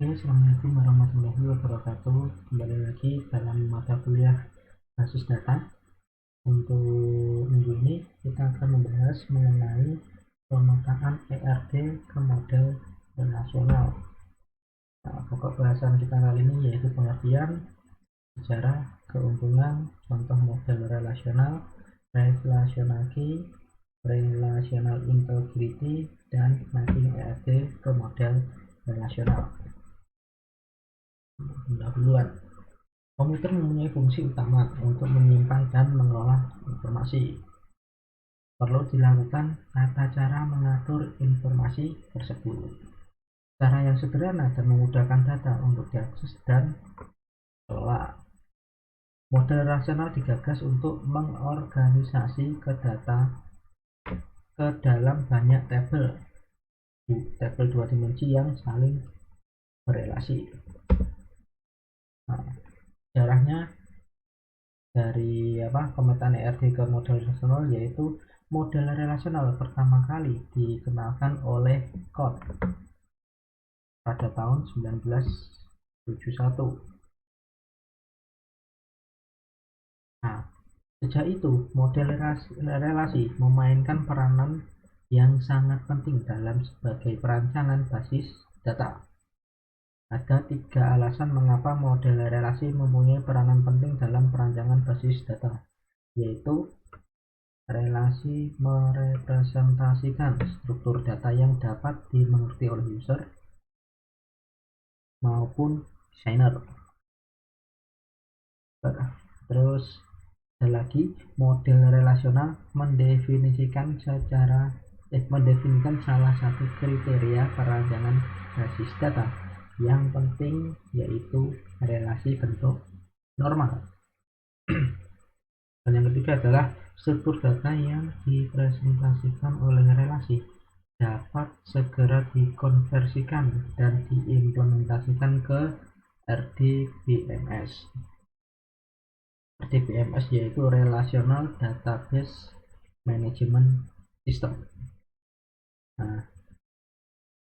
Oke, Assalamualaikum warahmatullahi wabarakatuh. Kembali lagi dalam mata kuliah basis data. Untuk minggu ini kita akan membahas mengenai pemetaan ERD ke model relasional. Nah, pokok bahasan kita kali ini yaitu pengertian, sejarah, keuntungan, contoh model relasional, relational key, relational integrity, dan mapping ERD ke model relasional. Pendahuluan. Komputer mempunyai fungsi utama untuk menyimpan dan mengelola informasi. Perlu dilakukan tata cara mengatur informasi tersebut. Cara yang sederhana dan memudahkan data untuk diakses dan kelola. Model rasional digagas untuk mengorganisasi ke dalam banyak tabel dua dimensi yang saling berelasi. Nah, sejarahnya dari pemetaan ERD ke model relasional, yaitu model relasional pertama kali dikenalkan oleh Code pada tahun 1971. Nah, sejak itu model relasi memainkan peranan yang sangat penting dalam sebagai perancangan basis data. Ada 3 alasan mengapa model relasi mempunyai peranan penting dalam perancangan basis data, yaitu relasi merepresentasikan struktur data yang dapat dimengerti oleh user maupun desainer. Terus ada lagi, model relasional mendefinisikan salah satu kriteria perancangan basis data yang penting, yaitu relasi bentuk normal. Dan yang ketiga adalah struktur data yang dipresentasikan oleh relasi dapat segera dikonversikan dan diimplementasikan ke RDBMS. RDBMS yaitu Relational Database Management System. Nah,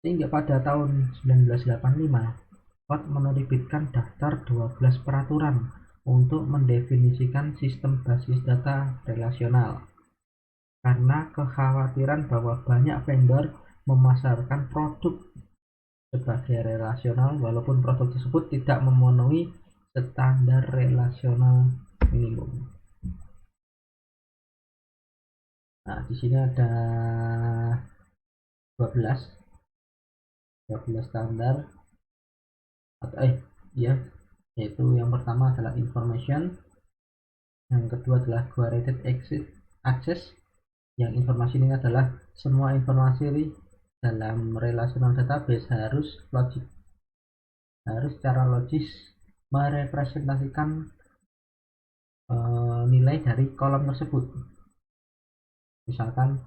sehingga pada tahun 1985 Code menerbitkan daftar 12 peraturan untuk mendefinisikan sistem basis data relasional karena kekhawatiran bahwa banyak vendor memasarkan produk sebagai relasional walaupun produk tersebut tidak memenuhi standar relasional minimum. Nah, di sini ada 12 standar yaitu yang pertama adalah information, yang kedua adalah guaranteed access. Yang informasi ini adalah semua informasi dalam relational database harus secara logis merepresentasikan nilai dari kolom tersebut. Misalkan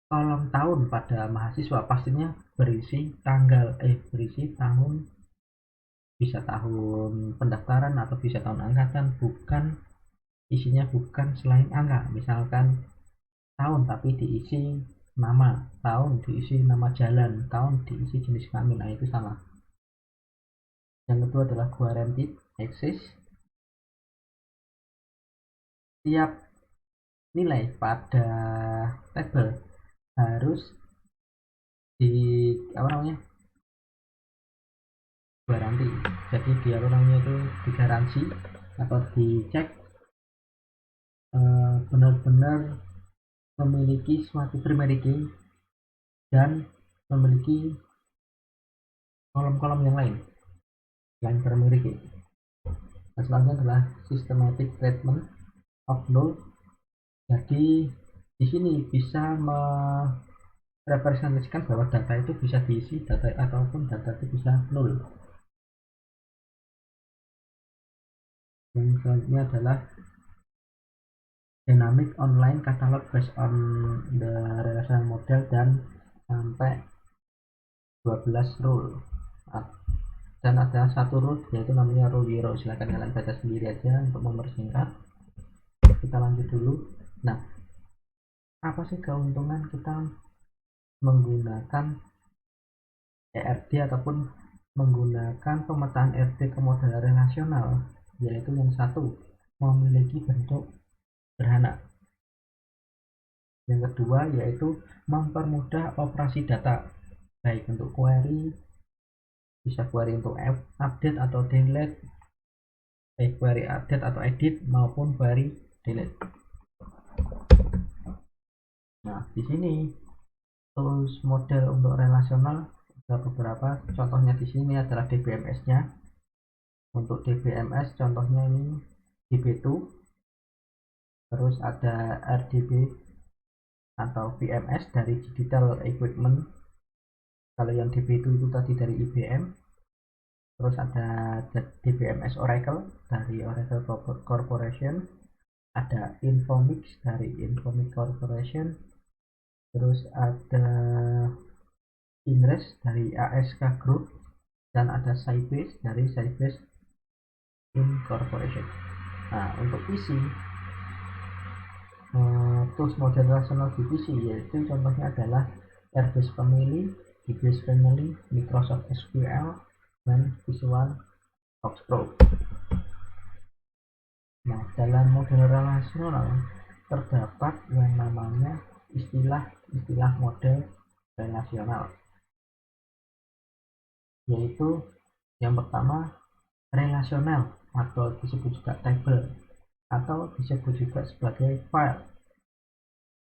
kolom tahun pada mahasiswa pastinya berisi tahun, bisa tahun pendaftaran atau bisa tahun angkatan, isinya bukan selain angka. Misalkan tahun tapi diisi nama, tahun diisi nama jalan, tahun diisi jenis kelamin. Nah, itu salah. Yang kedua adalah guaranteed access. Tiap nilai pada tabel harus garansi. Jadi dia itu digaransi atau dicek benar-benar memiliki suatu primary key dan memiliki kolom-kolom yang lain selain primary key. Nah, selanjutnya adalah systematic treatment of null. Jadi di sini bisa merepresentasikan bahwa data itu bisa diisi ataupun data itu bisa null. Yang selanjutnya adalah dynamic online catalog based on the relational model dan sampai 12 rule. Dan ada satu rule yaitu namanya rule zero. Silahkan kalian baca sendiri aja untuk mempersingkat. Kita lanjut dulu. Nah, apa sih keuntungan kita menggunakan ERD ataupun menggunakan pemetaan RT ke model relasional, yaitu yang satu, memiliki bentuk sederhana. Yang kedua yaitu mempermudah operasi data, baik untuk query, bisa query untuk update atau delete, query update atau edit maupun query delete. Nah, di sini tools model untuk relasional ada beberapa. Contohnya di sini adalah DBMS-nya. Untuk DBMS contohnya ini DB2, terus ada RDB atau VMS dari Digital Equipment. Kalau yang DB2 itu tadi dari IBM. Terus ada DBMS Oracle dari Oracle Corporation, ada Infomix dari Infomix Corporation, terus ada Inres dari ASK Group, dan ada Sybase dari Sybase Incorporation. Nah, untuk PC tools model relational di PC yaitu contohnya adalah Airbase Family, DBase Family, Microsoft SQL, dan Visual Box Pro. Nah, dalam model relasional terdapat yang namanya istilah model relasional, yaitu yang pertama relasional atau disebut juga table atau disebut juga sebagai file,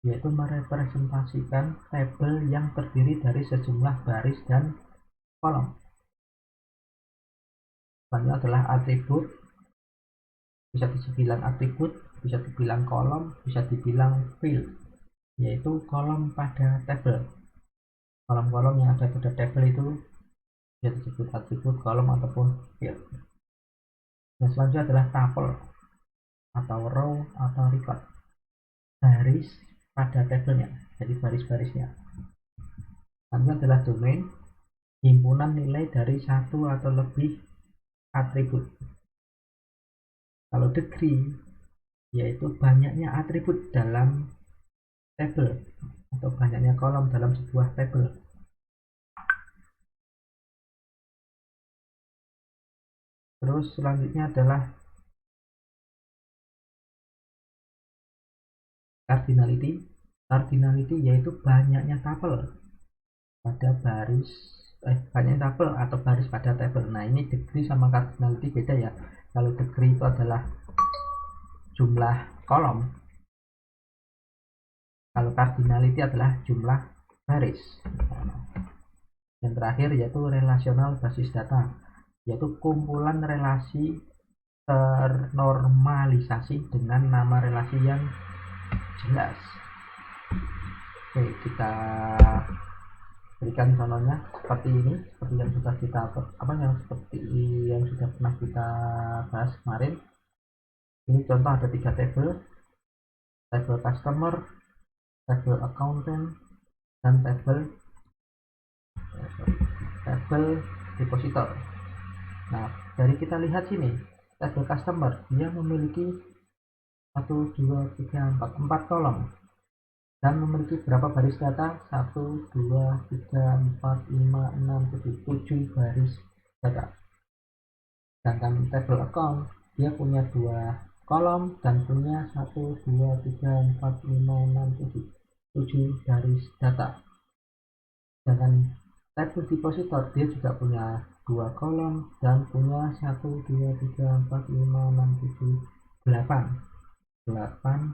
yaitu merepresentasikan tabel yang terdiri dari sejumlah baris dan kolom. Selanjutnya adalah atribut, bisa dibilang atribut, bisa dibilang kolom, bisa dibilang field, yaitu kolom pada tabel. Kolom-kolom yang ada pada tabel itu bisa disebut atribut, kolom, ataupun field. Yang selanjutnya adalah tuple atau row atau record, baris pada tabelnya, jadi baris-barisnya. Selanjutnya adalah domain, himpunan nilai dari satu atau lebih atribut. Kalau degree yaitu banyaknya atribut dalam tabel atau banyaknya kolom dalam sebuah tabel. Terus selanjutnya adalah cardinality. Cardinality yaitu banyaknya tuple pada baris, banyaknya tuple atau baris pada tabel. Nah, ini degree sama cardinality beda ya. Kalau degree itu adalah jumlah kolom, kalau cardinality adalah jumlah baris. Yang terakhir yaitu relasional basis data, yaitu kumpulan relasi ternormalisasi dengan nama relasi yang jelas. Oke, kita berikan contohnya seperti ini, seperti yang sudah kita pernah kita bahas kemarin. Ini contoh ada 3 tabel customer, tabel accountant, dan tabel depositor. Nah, dari kita lihat sini, tabel customer dia memiliki 1, 2, 3, 4 kolom dan memiliki berapa baris data? 1, 2, 3, 4, 5, 6, 7 baris data. Sedangkan tabel account dia punya 2 kolom dan punya 1, 2, 3, 4, 5, 6, 7 baris data. Sedangkan tabel depositor dia juga punya 2 kolom dan punya 1, 2, 3, 4, 5, 6, 7, 8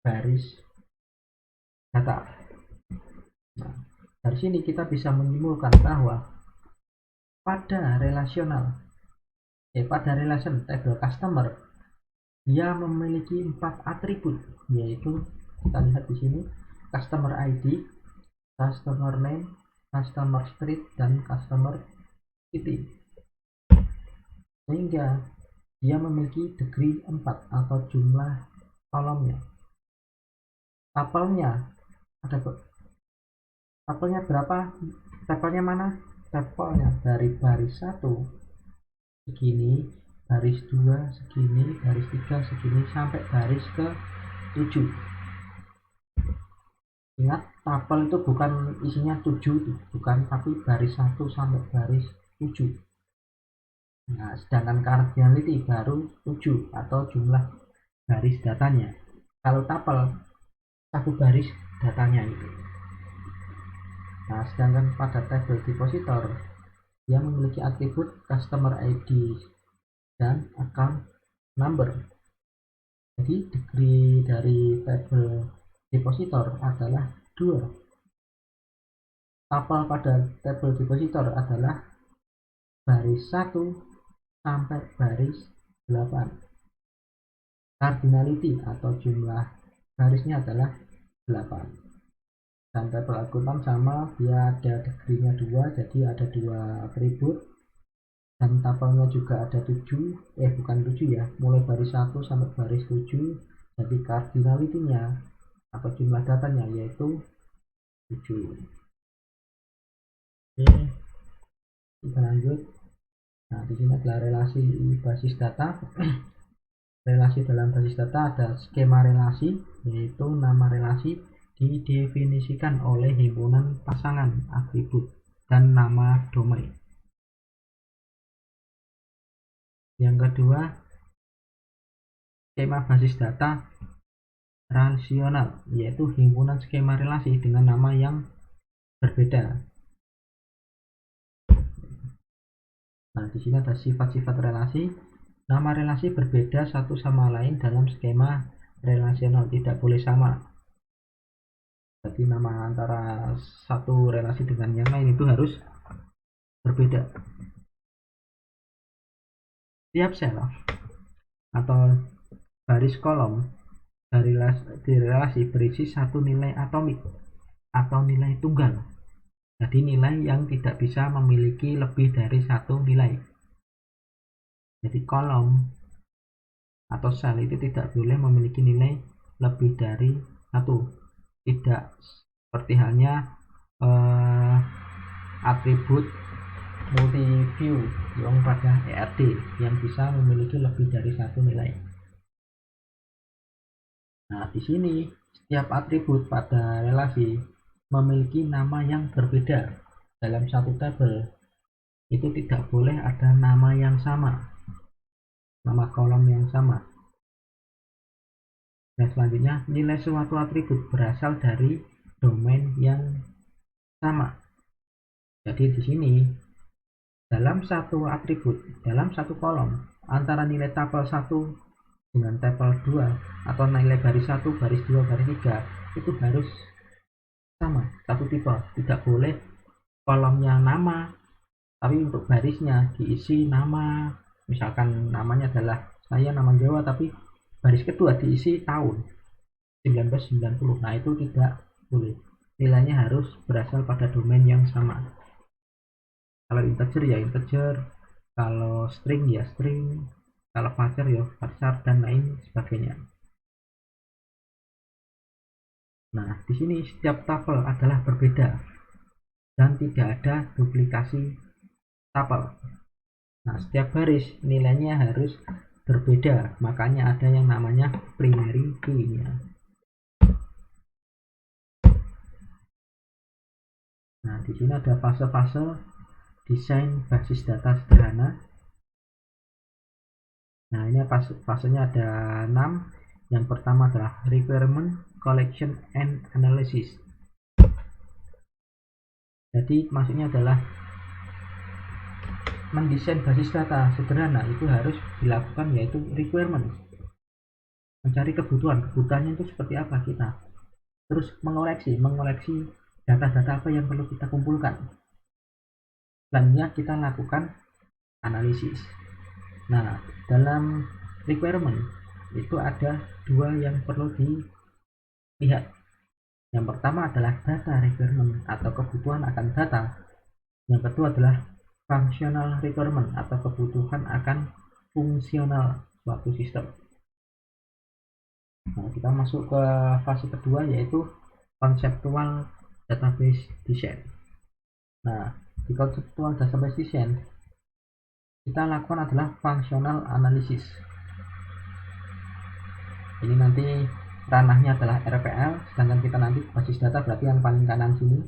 baris data. Nah, dari sini kita bisa menyimpulkan bahwa pada relation tabel customer dia memiliki 4 atribut, yaitu kita lihat di sini customer ID, customer name, customer street, dan customer city, sehingga dia memiliki degree 4 atau jumlah kolomnya. Tapelnya berapa? Tapelnya mana? Tapelnya dari baris 1 segini, baris 2 segini, baris 3 segini, sampai baris ke 7. Ingat, tapel itu bukan isinya 7, bukan, tapi baris 1 sampai baris 7. Nah, sedangkan cardinality baru 7 atau jumlah baris datanya. Kalau tuple, satu baris datanya itu. Nah, sedangkan pada table depositor yang memiliki atribut customer ID dan account number. Jadi degree dari table depositor adalah 2. Tuple pada table depositor adalah baris 1 sampai baris 8. Cardinality atau jumlah barisnya adalah 8. Dan table akuntan sama, dia ada degree-nya 2, jadi ada 2 atribut. Dan tabelnya juga ada 7, bukan 7 ya, mulai baris 1 sampai baris 7. Jadi cardinality-nya atau jumlah datanya yaitu 7. Oke, kita lanjut. Nah, di sini adalah relasi basis data. Relasi dalam basis data ada skema relasi, yaitu nama relasi didefinisikan oleh himpunan pasangan atribut dan nama domain. Yang kedua, skema basis data rasional, yaitu himpunan skema relasi dengan nama yang berbeda. Nah, di sini ada sifat-sifat relasi. Nama relasi berbeda satu sama lain dalam skema relasional, tidak boleh sama. Jadi nama antara satu relasi dengan yang lain itu harus berbeda. Setiap sel atau baris kolom dari relasi berisi satu nilai atomik atau nilai tunggal. Jadi nilai yang tidak bisa memiliki lebih dari satu nilai. Jadi kolom atau sel itu tidak boleh memiliki nilai lebih dari satu. Tidak seperti halnya atribut multi-view yang pada ERD yang bisa memiliki lebih dari satu nilai. Nah, di sini setiap atribut pada relasi memiliki nama yang berbeda dalam satu tabel. Itu tidak boleh ada nama yang sama, nama kolom yang sama. Dan selanjutnya, nilai suatu atribut berasal dari domain yang sama. Jadi di sini dalam satu atribut, dalam satu kolom, antara nilai tabel 1 dengan tabel 2 atau nilai baris 1, baris 2, baris 3 itu harus sama, satu tipe. Tidak boleh kolomnya nama, tapi untuk barisnya diisi nama. Misalkan namanya adalah saya nama Jawa, tapi baris kedua diisi tahun 1990. Nah, itu tidak boleh. Nilainya harus berasal pada domain yang sama. Kalau integer ya integer, kalau string ya string, kalau varchar ya varchar, dan lain sebagainya. Nah, di sini setiap tabel adalah berbeda dan tidak ada duplikasi tabel. Nah, setiap baris nilainya harus berbeda, makanya ada yang namanya primary key-nya. Nah, di sini ada fase-fase desain basis data sederhana. Nah, ini fasenya ada 6. Yang pertama adalah requirement collection and analysis. Jadi maksudnya adalah mendesain basis data sederhana itu harus dilakukan, yaitu requirement, mencari kebutuhannya itu seperti apa kita, terus mengoleksi data-data apa yang perlu kita kumpulkan, selanjutnya kita lakukan analisis. Nah, dalam requirement itu ada 2 yang perlu dilihat. Yang pertama adalah data requirement atau kebutuhan akan data. Yang kedua adalah functional requirement atau kebutuhan akan fungsional suatu sistem. Nah, kita masuk ke fase kedua, yaitu conceptual database design. Nah, di conceptual database design kita lakukan adalah functional analysis. Ini nanti ranahnya adalah RPL, sedangkan kita nanti basis data berarti yang paling kanan sini.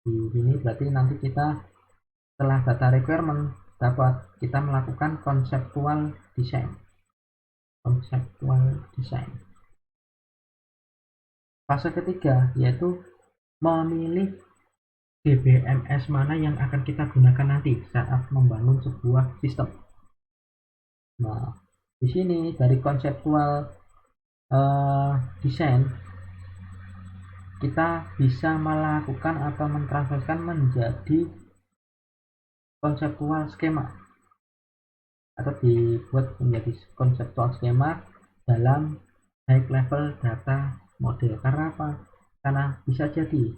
Di sini berarti nanti kita Setelah data requirement dapat, kita melakukan conceptual design. Fase ketiga yaitu memilih DBMS mana yang akan kita gunakan nanti saat membangun sebuah sistem. Nah, di sini dari conceptual design kita bisa melakukan atau mentransformasikan menjadi conceptual skema atau dibuat menjadi conceptual skema dalam high level data model. Karena apa? Karena bisa jadi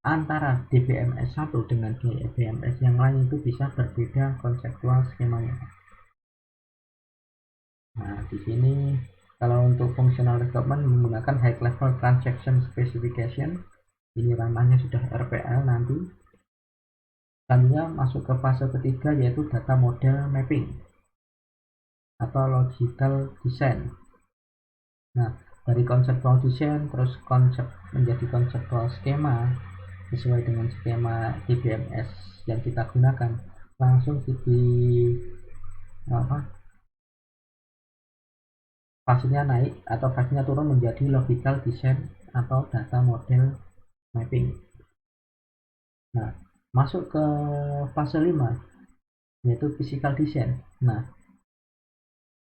antara DBMS 1 dengan DBMS yang lain itu bisa berbeda konseptual skemanya. Nah, di sini kalau untuk functional development menggunakan high level transaction specification, ini ranahnya sudah RPL nanti. Selanjutnya masuk ke fase ketiga yaitu data model mapping atau logical design. Nah, dari conceptual design terus konsep menjadi conceptual skema sesuai dengan skema DBMS yang kita gunakan, langsung fasenya naik atau fasenya turun menjadi logical design atau data model mapping. Nah, masuk ke fase 5 yaitu physical design. Nah,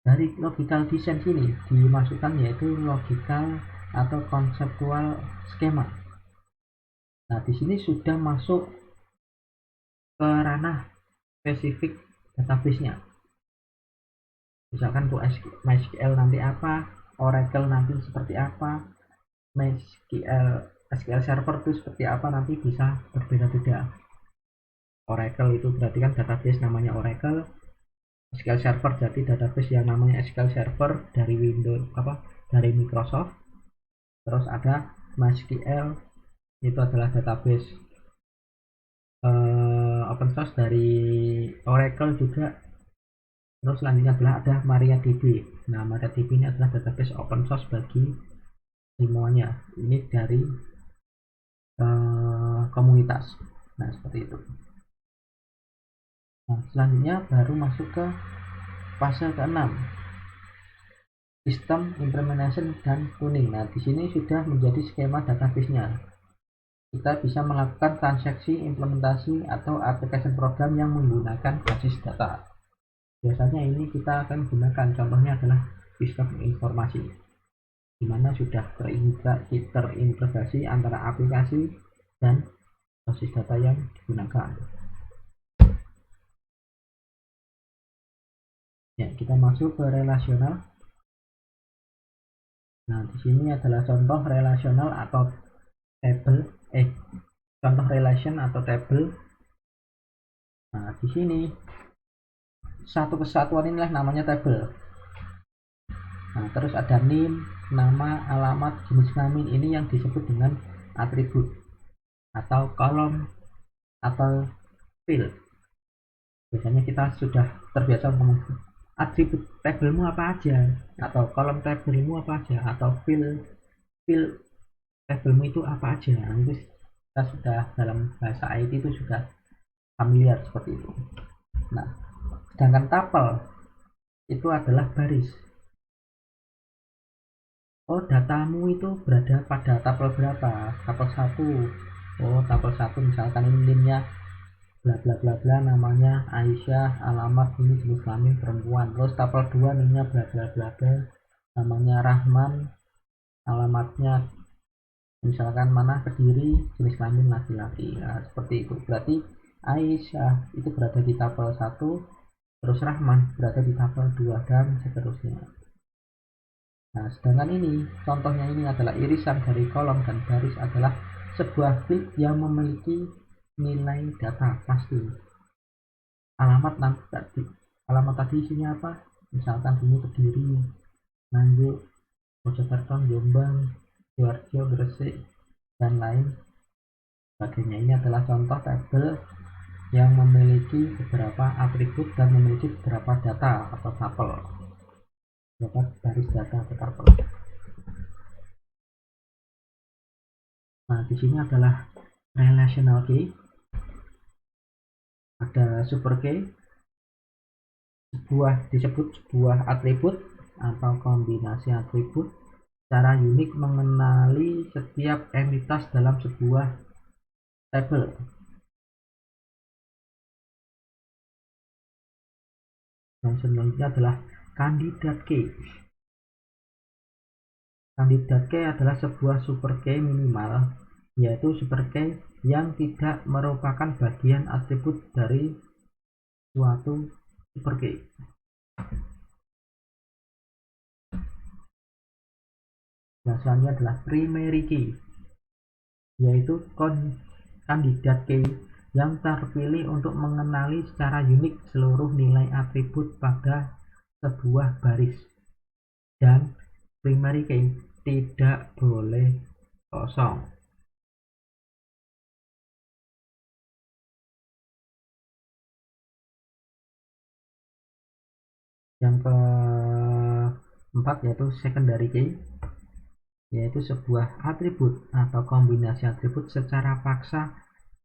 dari logical design sini dimasukkan yaitu logical atau conceptual schema. Nah, di sini sudah masuk ke ranah spesifik database-nya. Misalkan untuk MySQL nanti apa, Oracle nanti seperti apa, SQL Server itu seperti apa, nanti bisa berbeda-beda. Oracle itu berarti kan database namanya Oracle, SQL Server jadi database yang namanya SQL Server dari Windows dari Microsoft. Terus ada MySQL itu adalah database open source dari Oracle juga. Terus selanjutnya adalah ada MariaDB. Nah, MariaDB ini adalah database open source bagi semuanya. Ini dari komunitas. Nah, seperti itu. Nah, selanjutnya baru masuk ke fase ke-6. Sistem implementation dan tuning. Nah, di sini sudah menjadi skema database-nya. Kita bisa melakukan transaksi, implementasi, atau application program yang menggunakan basis data. Biasanya ini kita akan gunakan, contohnya adalah sistem informasi, di mana sudah terintegrasi antara aplikasi dan basis data yang digunakan. Ya, kita masuk ke relasional. Nah, di sini adalah contoh relasional atau table, contoh relation atau table. Nah, di sini satu kesatuan inilah namanya table. Nah, terus ada name, nama, alamat, jenis kelamin, ini yang disebut dengan atribut atau kolom atau field. Biasanya kita sudah terbiasa ngomong atribut tabelmu apa aja, atau kolom tabelmu apa aja, atau field tabelmu itu apa aja. Nah, itu kita sudah dalam bahasa IT itu sudah familiar seperti itu. Nah, sedangkan tuple itu adalah baris. Oh, datamu itu berada pada tuple berapa? Tuple 1. Oh, tuple 1 misalkan ini name-nya bla bla bla bla, namanya Aisyah, alamat ini jenis kelamin perempuan. Terus tuple 2 name-nya bla bla bla bla, namanya Rahman, alamatnya misalkan mana Kediri, jenis kelamin laki-laki. Nah, seperti itu. Berarti Aisyah itu berada di tuple 1, terus Rahman berada di tuple 2 dan seterusnya. Nah, sedangkan ini contohnya ini adalah irisan dari kolom dan baris adalah sebuah field yang memiliki nilai data pasti. Alamat tadi isinya apa? Misalkan ini Kediri, Nganjuk, Mojokerto, Jombang, Sidoarjo, Gresik, dan lain sebagainya. Ini adalah contoh tabel yang memiliki beberapa atribut dan memiliki beberapa data atau tuple, beberapa baris data atau tuple. Nah, di sini adalah relational key. Ada super key, disebut sebuah atribut atau kombinasi atribut secara unik mengenali setiap entitas dalam sebuah tabel. Dan selanjutnya adalah kandidat key. Kandidat key adalah sebuah super key minimal, yaitu super key yang tidak merupakan bagian atribut dari suatu super key. Yang selanjutnya adalah primary key, yaitu kandidat key yang terpilih untuk mengenali secara unik seluruh nilai atribut pada sebuah baris. Dan primary key tidak boleh kosong. Yang keempat yaitu secondary key, yaitu sebuah atribut atau kombinasi atribut secara paksa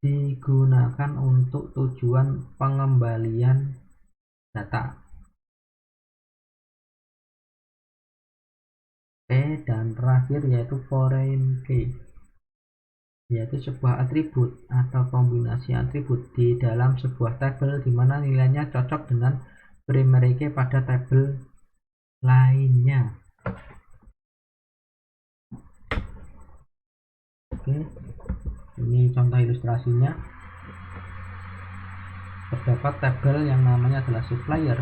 digunakan untuk tujuan pengembalian data. Dan terakhir yaitu foreign key, yaitu sebuah atribut atau kombinasi atribut di dalam sebuah tabel di mana nilainya cocok dengan primary key pada tabel lainnya. Oke, ini contoh ilustrasinya. Terdapat tabel yang namanya adalah supplier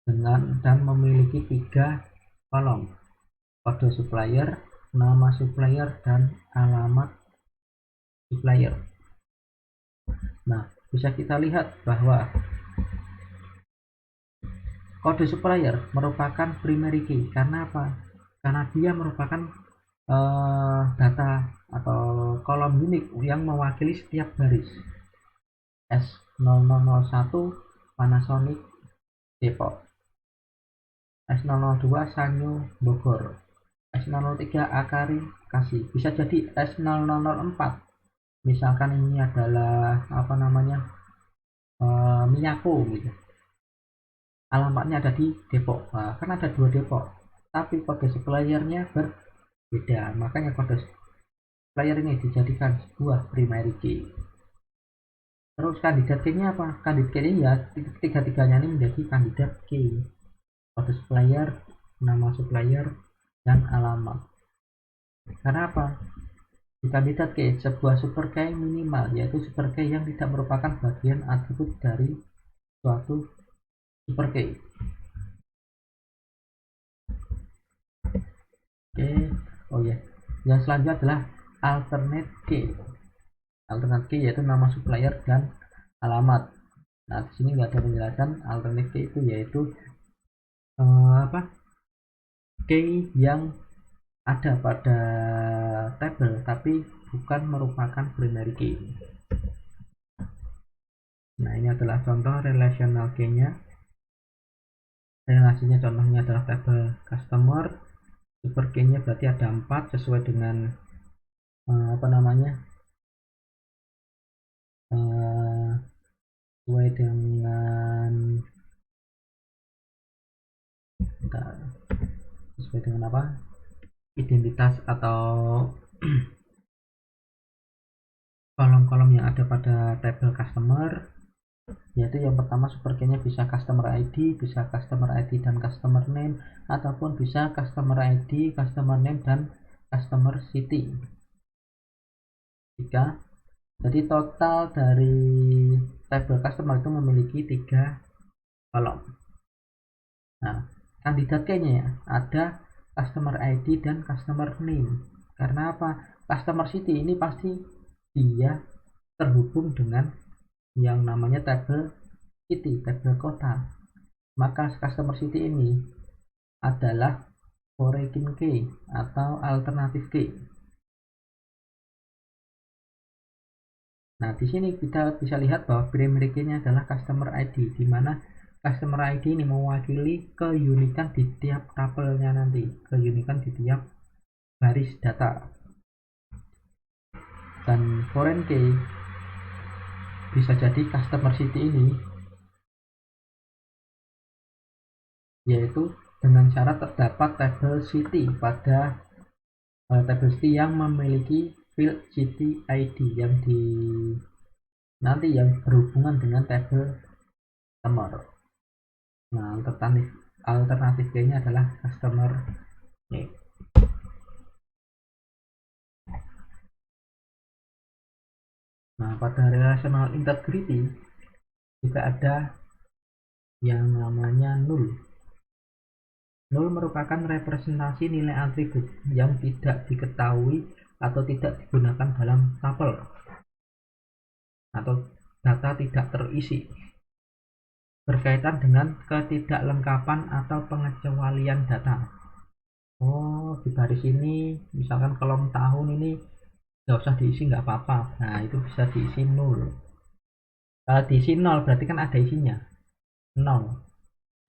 dan memiliki 3 kolom: kode supplier, nama supplier, dan alamat supplier. Nah, bisa kita lihat bahwa kode supplier merupakan primary key. Karena apa? Karena dia merupakan data atau kolom unik yang mewakili setiap baris. S0001 Panasonic Depok, S002 Sanyo Bogor, S003 Akari Bekasi. Bisa jadi S0004 misalkan ini adalah apa namanya, Miyako gitu, alamatnya ada di Depok. Nah, kan ada 2 Depok tapi kode suppliernya berbeda, makanya kode supplier ini dijadikan sebuah primary key. Terus kandidat key-nya apa? Kandidat key ya tiga-tiganya ini menjadi kandidat key: kode supplier, nama supplier, dan alamat. Karena apa? Di kandidat key sebuah super key minimal, yaitu super key yang tidak merupakan bagian atribut dari suatu super key. Oke, oh ya, yang selanjutnya adalah alternate key. Alternate key yaitu nama supplier dan alamat. Nah, di sini nggak ada penjelasan. Alternate key itu yaitu key yang ada pada tabel tapi bukan merupakan primary key. Nah, ini adalah contoh relational key-nya. Relasinya contohnya adalah tabel customer. Super key-nya berarti ada 4 sesuai dengan sesuai dengan apa, identitas atau kolom-kolom yang ada pada tabel customer, yaitu yang pertama super key-nya bisa customer ID, bisa customer ID dan customer name, ataupun bisa customer ID, customer name, dan customer city. 3. Jadi total dari tabel customer itu memiliki 3 kolom. Nah, kandidat key-nya ya ada customer ID dan customer name. Karena apa? Customer city ini pasti dia terhubung dengan yang namanya tabel city, tabel kota. Maka customer city ini adalah foreign key atau alternative key. Nah, di sini kita bisa lihat bahwa primary key-nya adalah customer ID, di mana customer ID ini mewakili keunikan di tiap tabelnya nanti, keunikan di tiap baris data. Dan foreign key bisa jadi customer city ini, yaitu dengan syarat terdapat tabel city pada tabel city yang memiliki field city ID yang nanti yang berhubungan dengan tabel customer. Nah, alternatif B-nya adalah customer name. Nah, pada relational integrity juga ada yang namanya null. Null merupakan representasi nilai atribut yang tidak diketahui atau tidak digunakan dalam tabel atau data tidak terisi, berkaitan dengan ketidaklengkapan atau pengecualian data. Oh, di baris ini misalkan kolom tahun ini nggak usah diisi, nggak apa-apa. Nah, itu bisa diisi nol. Kalau diisi nol berarti kan ada isinya, nol.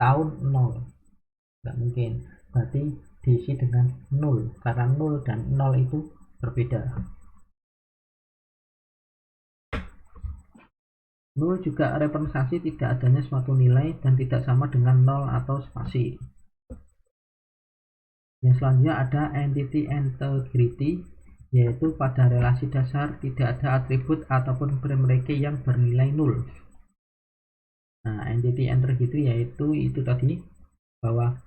Tahun nol, nggak mungkin. Berarti diisi dengan nol, karena nol dan nol itu berbeda. Nol juga representasi tidak adanya suatu nilai dan tidak sama dengan nol atau spasi. Yang selanjutnya ada entity integrity, yaitu pada relasi dasar tidak ada atribut ataupun primary key yang bernilai nol. Nah, entity integrity yaitu itu tadi, bahwa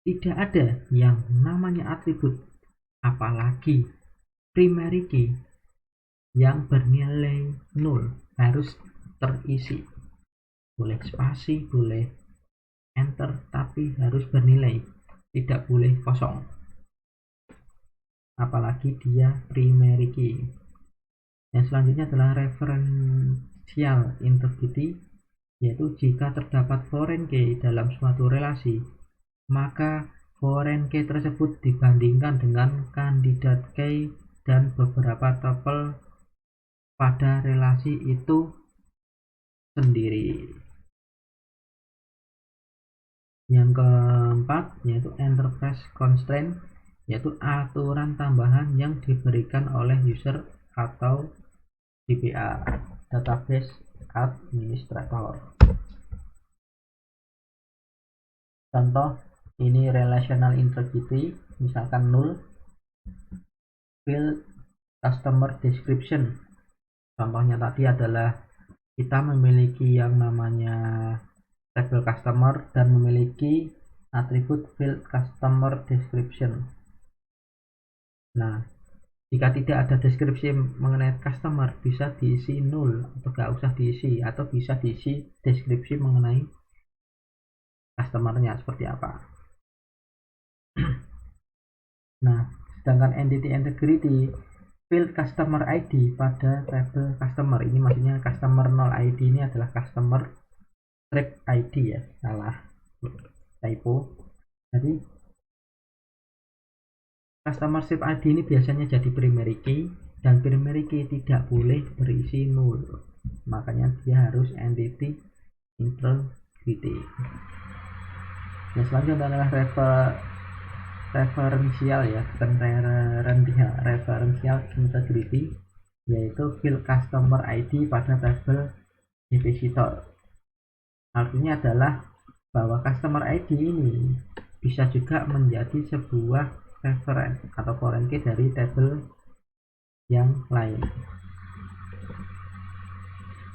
tidak ada yang namanya atribut apalagi primary key yang bernilai nol, harus terisi. Boleh spasi, boleh enter, tapi harus bernilai, tidak boleh kosong, apalagi dia primary key. Yang selanjutnya adalah referential integrity, yaitu jika terdapat foreign key dalam suatu relasi, maka foreign key tersebut dibandingkan dengan kandidat key dan beberapa tuple pada relasi itu sendiri. Yang keempat yaitu enterprise constraint, yaitu aturan tambahan yang diberikan oleh user atau DBA, database administrator. Contoh ini relational integrity, misalkan null field customer description. Contohnya tadi adalah kita memiliki yang namanya tabel customer dan memiliki atribut field customer description. Nah, jika tidak ada deskripsi mengenai customer, bisa diisi null atau gak usah diisi, atau bisa diisi deskripsi mengenai customernya seperti apa. Nah, sedangkan entity integrity field customer ID pada tabel customer, ini maksudnya customer 0 ID ini adalah customer strip ID ya, salah typo. Jadi customer strip ID ini biasanya jadi primary key, dan primary key tidak boleh berisi null, makanya dia harus entity integrity. Yang selanjutnya adalah referensial ya, bukan referensial integrity, yaitu field customer ID pada tabel depositor. Artinya adalah bahwa customer ID ini bisa juga menjadi sebuah referen atau foreign key dari tabel yang lain.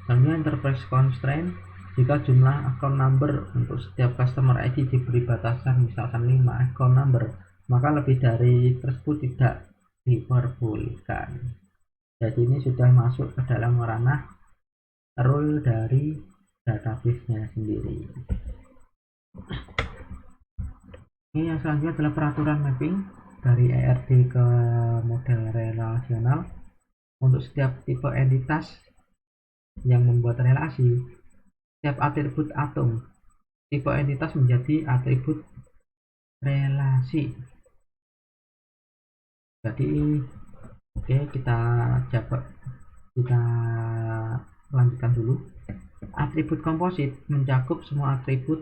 Selanjutnya enterprise constraint, jika jumlah account number untuk setiap customer ID diberi batasan misalkan 5 account number, maka lebih dari tersebut tidak diperbolehkan. Jadi ini sudah masuk ke dalam ranah rule dari database-nya sendiri. Ini yang selanjutnya adalah peraturan mapping dari ERD ke model relasional. Untuk setiap tipe entitas yang membuat relasi, setiap atribut atom tipe entitas menjadi atribut relasi. Jadi oke, kita lanjutkan dulu. Atribut komposit mencakup semua atribut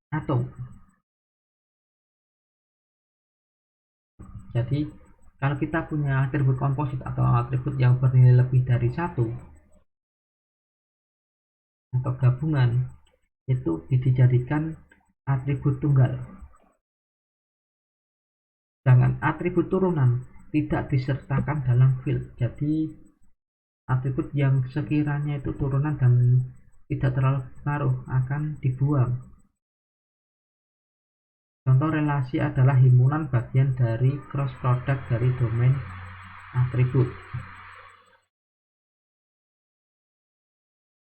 atom. Jadi Kalau kita punya atribut komposit atau atribut yang bernilai lebih dari 1 atau gabungan, itu dijadikan atribut tunggal. Sedangkan atribut turunan tidak disertakan dalam field. Jadi atribut yang sekiranya itu turunan dan tidak terlalu pengaruh akan dibuang. Contoh relasi adalah himpunan bagian dari cross product dari domain atribut.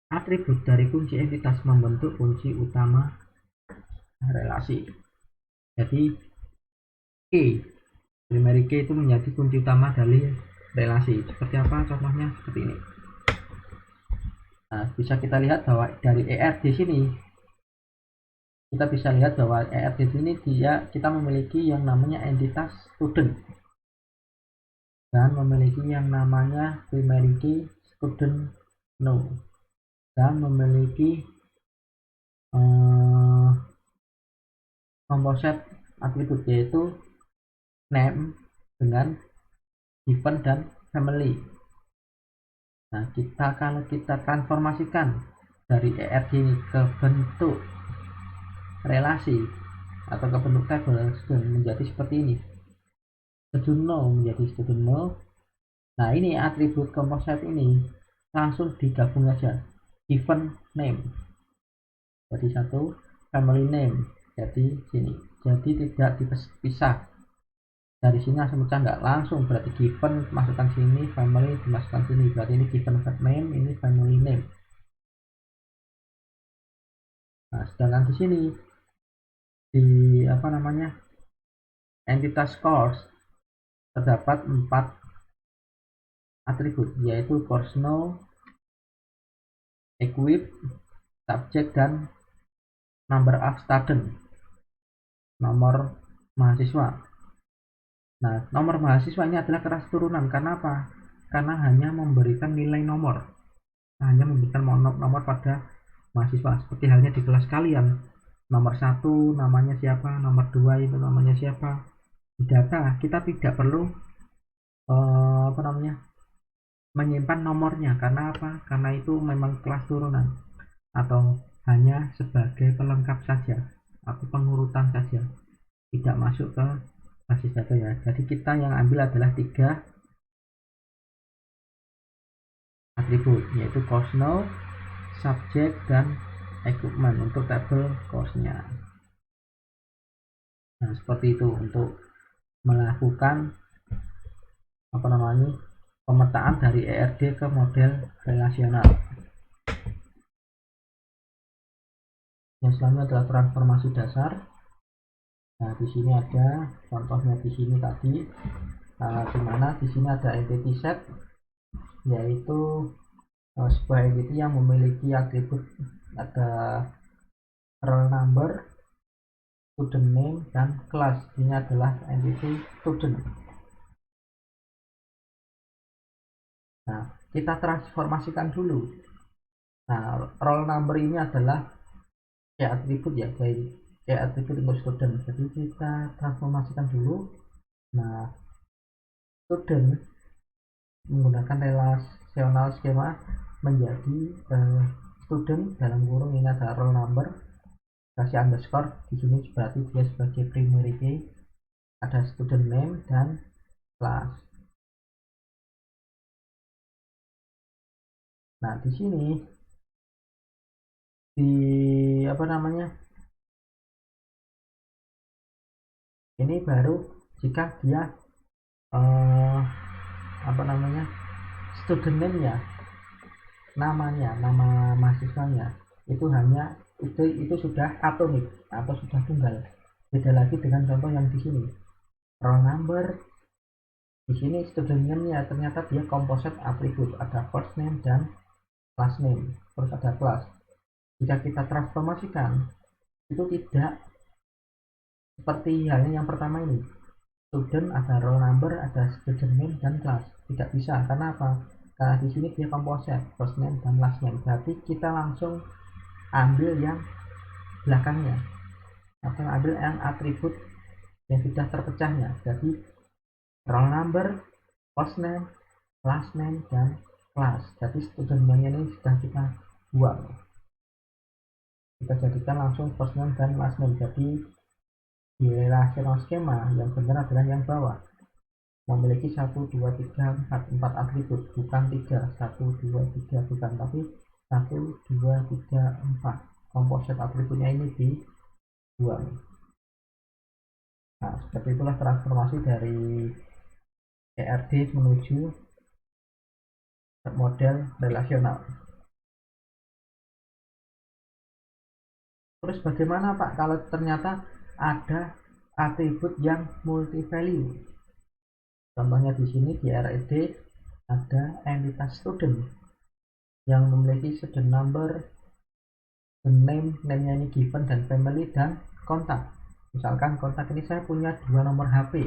Atribut dari kunci entitas membentuk kunci utama relasi. Jadi key, primary key itu menjadi kunci utama dari relasi. Seperti apa contohnya? Seperti ini. Nah, bisa kita lihat bahwa dari ER di sini kita bisa lihat bahwa ER di sini kita memiliki yang namanya entitas student dan memiliki yang namanya primary key student no dan memiliki composite atribut yaitu name dengan given dan family. Nah, kalau kita transformasikan dari ERG ini ke bentuk relasi atau ke bentuk table menjadi seperti ini. Student no menjadi student no. Nah, ini atribut composite ini langsung digabung saja. Given name jadi satu, family name jadi sini. Jadi tidak dipisah. Dari sini langsung pecah nggak langsung, berarti given masukkan sini, family dimasukkan sini, berarti ini given name, ini family name. Nah, sedangkan di sini di entitas course terdapat 4 atribut yaitu course no, equip, subject dan number of student, nomor mahasiswa. Nah, nomor mahasiswa ini adalah kelas turunan. Karena apa? Karena hanya memberikan nilai nomor. Hanya memberikan nomor pada mahasiswa. Seperti halnya di kelas kalian. Nomor 1 namanya siapa, nomor 2 itu namanya siapa. Di data kita tidak perlu menyimpan nomornya. Karena apa? Karena itu memang kelas turunan. Atau hanya sebagai pelengkap saja. Atau pengurutan saja. Tidak masuk ke basis data ya. Jadi kita yang ambil adalah 3 atribut yaitu course no, subject dan equipment untuk tabel course-nya. Nah, seperti itu untuk melakukan pemetaan dari ERD ke model relasional. Yang selanjutnya adalah transformasi dasar. Nah, di sini ada contohnya di sini tadi, di mana di sini ada entity set, yaitu sebuah entity yang memiliki atribut ada roll number, student name, dan kelas. Ini adalah entity student. Nah, kita transformasikan dulu. Nah, roll number ini adalah atribut ya, atribut untuk student. Jadi kita transformasikan dulu. Nah, student menggunakan relasional skema menjadi student dalam kurung ini ada roll number kasih underscore di sini berarti dia sebagai primary key, ada student name dan class. Nah, di sini ini baru jika dia student name nya nama mahasiswanya itu hanya itu sudah atomik atau sudah tunggal. Beda lagi dengan contoh yang di sini roll number. Di sini student name-nya ternyata dia composite atribut, ada first name dan last name, terus ada class. Jika kita transformasikan itu tidak seperti halnya yang pertama ini. Student ada roll number, ada student name dan class. Tidak bisa, karena apa? Karena di sini dia composite, first name dan last name. Berarti kita langsung ambil yang belakangnya, atau ambil yang atribut yang sudah terpecahnya. Jadi roll number, first name, last name, dan kelas. Jadi student name ini sudah kita buang, kita jadikan langsung first name dan last name. Jadi di relational skema yang benar adalah yang bawah, memiliki 1, 2, 3, 4 atribut, bukan 3, 1, 2, 3, bukan, tapi 1, 2, 3, 4. Komposit atributnya ini dibuang. Nah, seperti itulah transformasi dari ERD menuju model relasional. Terus bagaimana Pak kalau ternyata ada atribut yang multi value? Contohnya di sini di RED ada entitas student yang memiliki student number, the name, name-nya ini given, dan family, dan kontak. Misalkan kontak ini saya punya 2 nomor HP,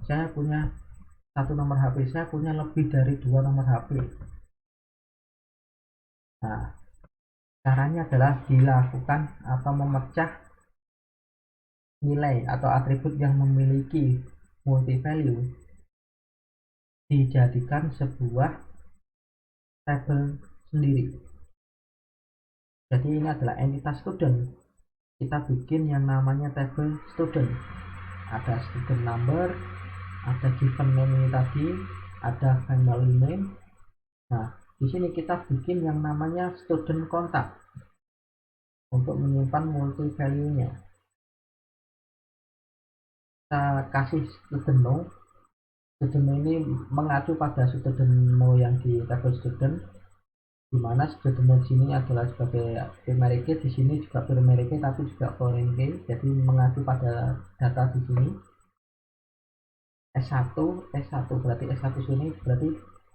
saya punya 1 nomor HP, saya punya lebih dari 2 nomor HP. Nah, caranya adalah dilakukan atau memecah nilai atau atribut yang memiliki multi value dijadikan sebuah tabel sendiri. Jadi ini adalah entitas student, kita bikin yang namanya tabel student. Ada student number, ada given name ini tadi, ada family name. Nah, di sini kita bikin yang namanya student kontak untuk menyimpan multi value-nya. Kita kasih student no. Student ini mengacu pada student no yang di tabel student, di mana student no di sini adalah sebagai primary key, di sini juga primary key tapi juga foreign key. Jadi mengacu pada data di sini. S1 berarti S1 sini berarti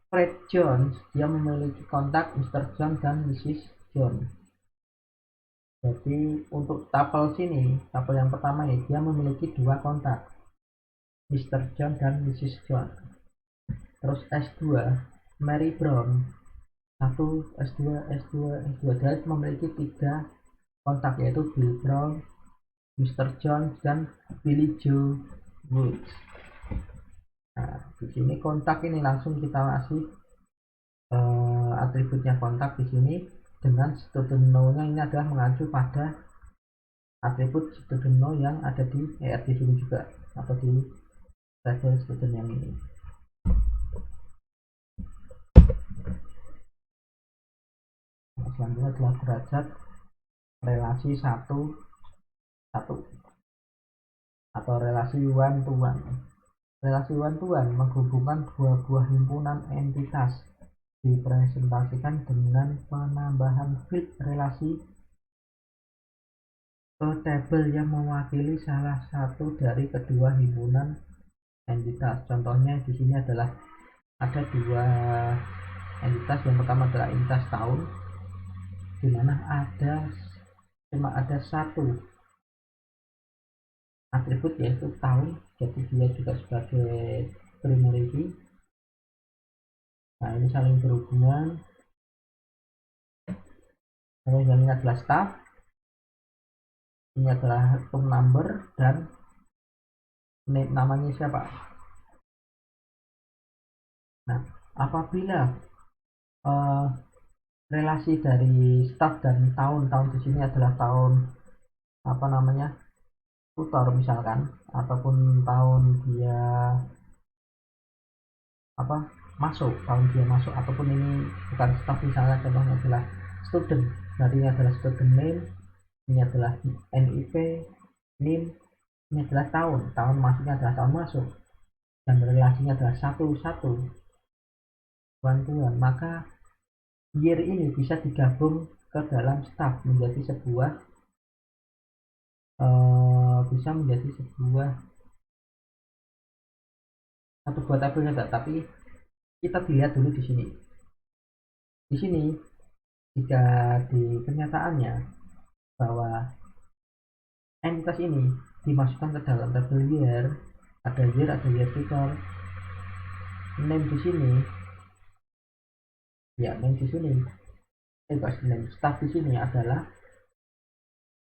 Fred Jones, dia memiliki kontak Mr. John dan Mrs. John. Jadi untuk tabel sini, tabel yang pertama ini dia memiliki 2 kontak, Mr. John dan Mrs. John. Terus S2 Mary Brown, 1 S2 S2 S2, dia memiliki 3 kontak, yaitu Bill Brown, Mr. John, dan Billy Joe Woods. Nah, di sini kontak ini langsung kita kasih atributnya kontak di sini dengan student no-nya ini adalah mengacu pada atribut student no yang ada di ERD sini juga, atau di level student yang ini. Nah, selanjutnya adalah derajat relasi 1 1 atau relasi one to one. Relasi one to one menghubungkan 2 buah himpunan entitas, dipresentasikan dengan penambahan field relasi ke tabel yang mewakili salah satu dari kedua himpunan entitas. Contohnya di sini adalah ada 2 entitas. Yang pertama adalah entitas tahun, di mana cuma ada 1 atribut yaitu tahun, jadi dia juga sebagai primary key. Nah, ini saling berhubungan. Terus yang ini adalah staff, ini adalah room number, dan name, namanya siapa. Nah, apabila relasi dari staff dan tahun di sini adalah tahun tutor misalkan, ataupun tahun dia tahun dia masuk, ataupun ini bukan staff misalnya, contohnya adalah student, berarti ini adalah student name, ini adalah NIP, NIM, ini adalah tahun masuknya adalah tahun masuk, dan relasinya adalah 1 bantuan, maka year ini bisa digabung ke dalam staff menjadi sebuah satu buah tabel saja. Tapi kita dilihat dulu di sini. Di sini jika di kenyataannya bahwa entitas ini dimasukkan ke dalam tabel year, ada year tutor, name di sini, staff di sini adalah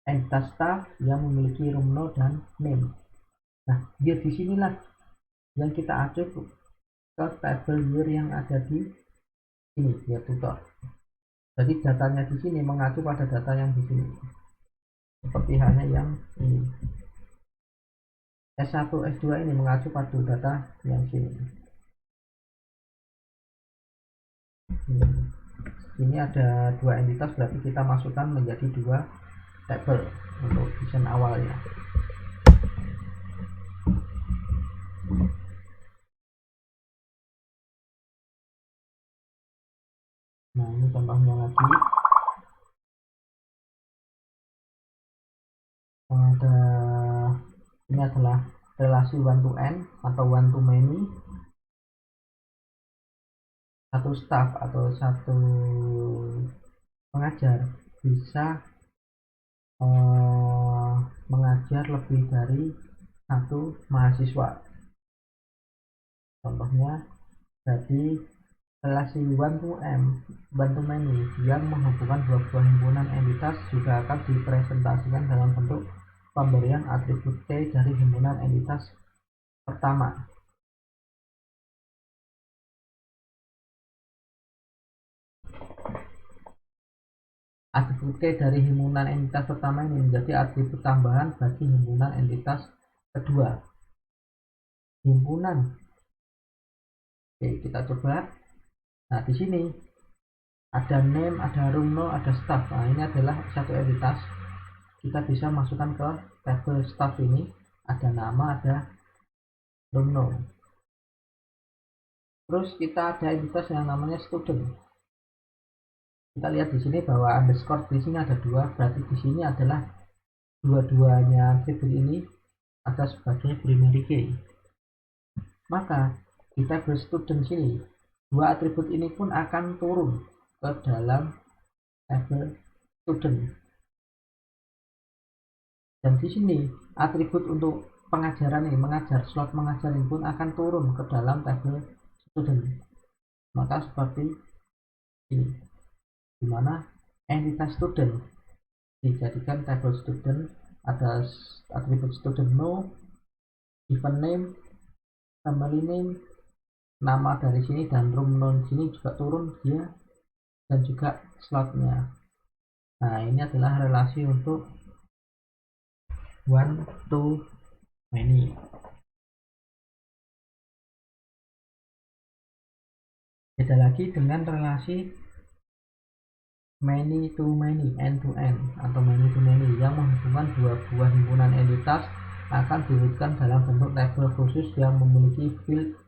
entitas staff yang memiliki room no dan name. Nah, year di sinilah yang kita acu ke tabel year yang ada di sini, ya tutor. Jadi datanya di sini mengacu pada data yang di sini, seperti halnya yang ini. S1, S2 ini mengacu pada data yang sini. Ini ada dua entitas, berarti kita masukkan menjadi dua tabel untuk desain awalnya. Nah, ini contohnya lagi. Ini adalah relasi one to n atau one to many. Satu staff atau satu pengajar bisa mengajar lebih dari satu mahasiswa. Contohnya, jadi relasi one to many yang menghubungkan dua buah himpunan entitas juga akan dipresentasikan dalam bentuk pemberian atribut T dari himpunan entitas pertama. Atribut T dari himpunan entitas pertama ini menjadi atribut tambahan bagi himpunan entitas kedua. Himpunan. Oke, kita coba. Nah, di sini ada name, ada room no, ada staff. Nah, ini adalah satu entitas. Kita bisa masukkan ke tabel staff ini. Ada nama, ada room no. Terus kita ada entitas yang namanya student. Kita lihat di sini bahwa underscore di sini ada dua, berarti di sini adalah dua-duanya atribut ini ada sebagai primary key. Maka di tabel student sini dua atribut ini pun akan turun ke dalam tabel student. Dan di sini atribut untuk pengajaran ini, mengajar, slot mengajar ini pun akan turun ke dalam tabel student. Maka seperti ini, dimana entitas student dijadikan tabel student, ada atribut student no, event name, family name, nama dari sini, dan room non sini juga turun dia, dan juga slotnya. Nah, ini adalah relasi untuk one to many. Beda lagi dengan relasi many to many, end to end, atau many to many yang menghubungkan dua buah himpunan entitas akan diwujudkan dalam bentuk tabel khusus yang memiliki field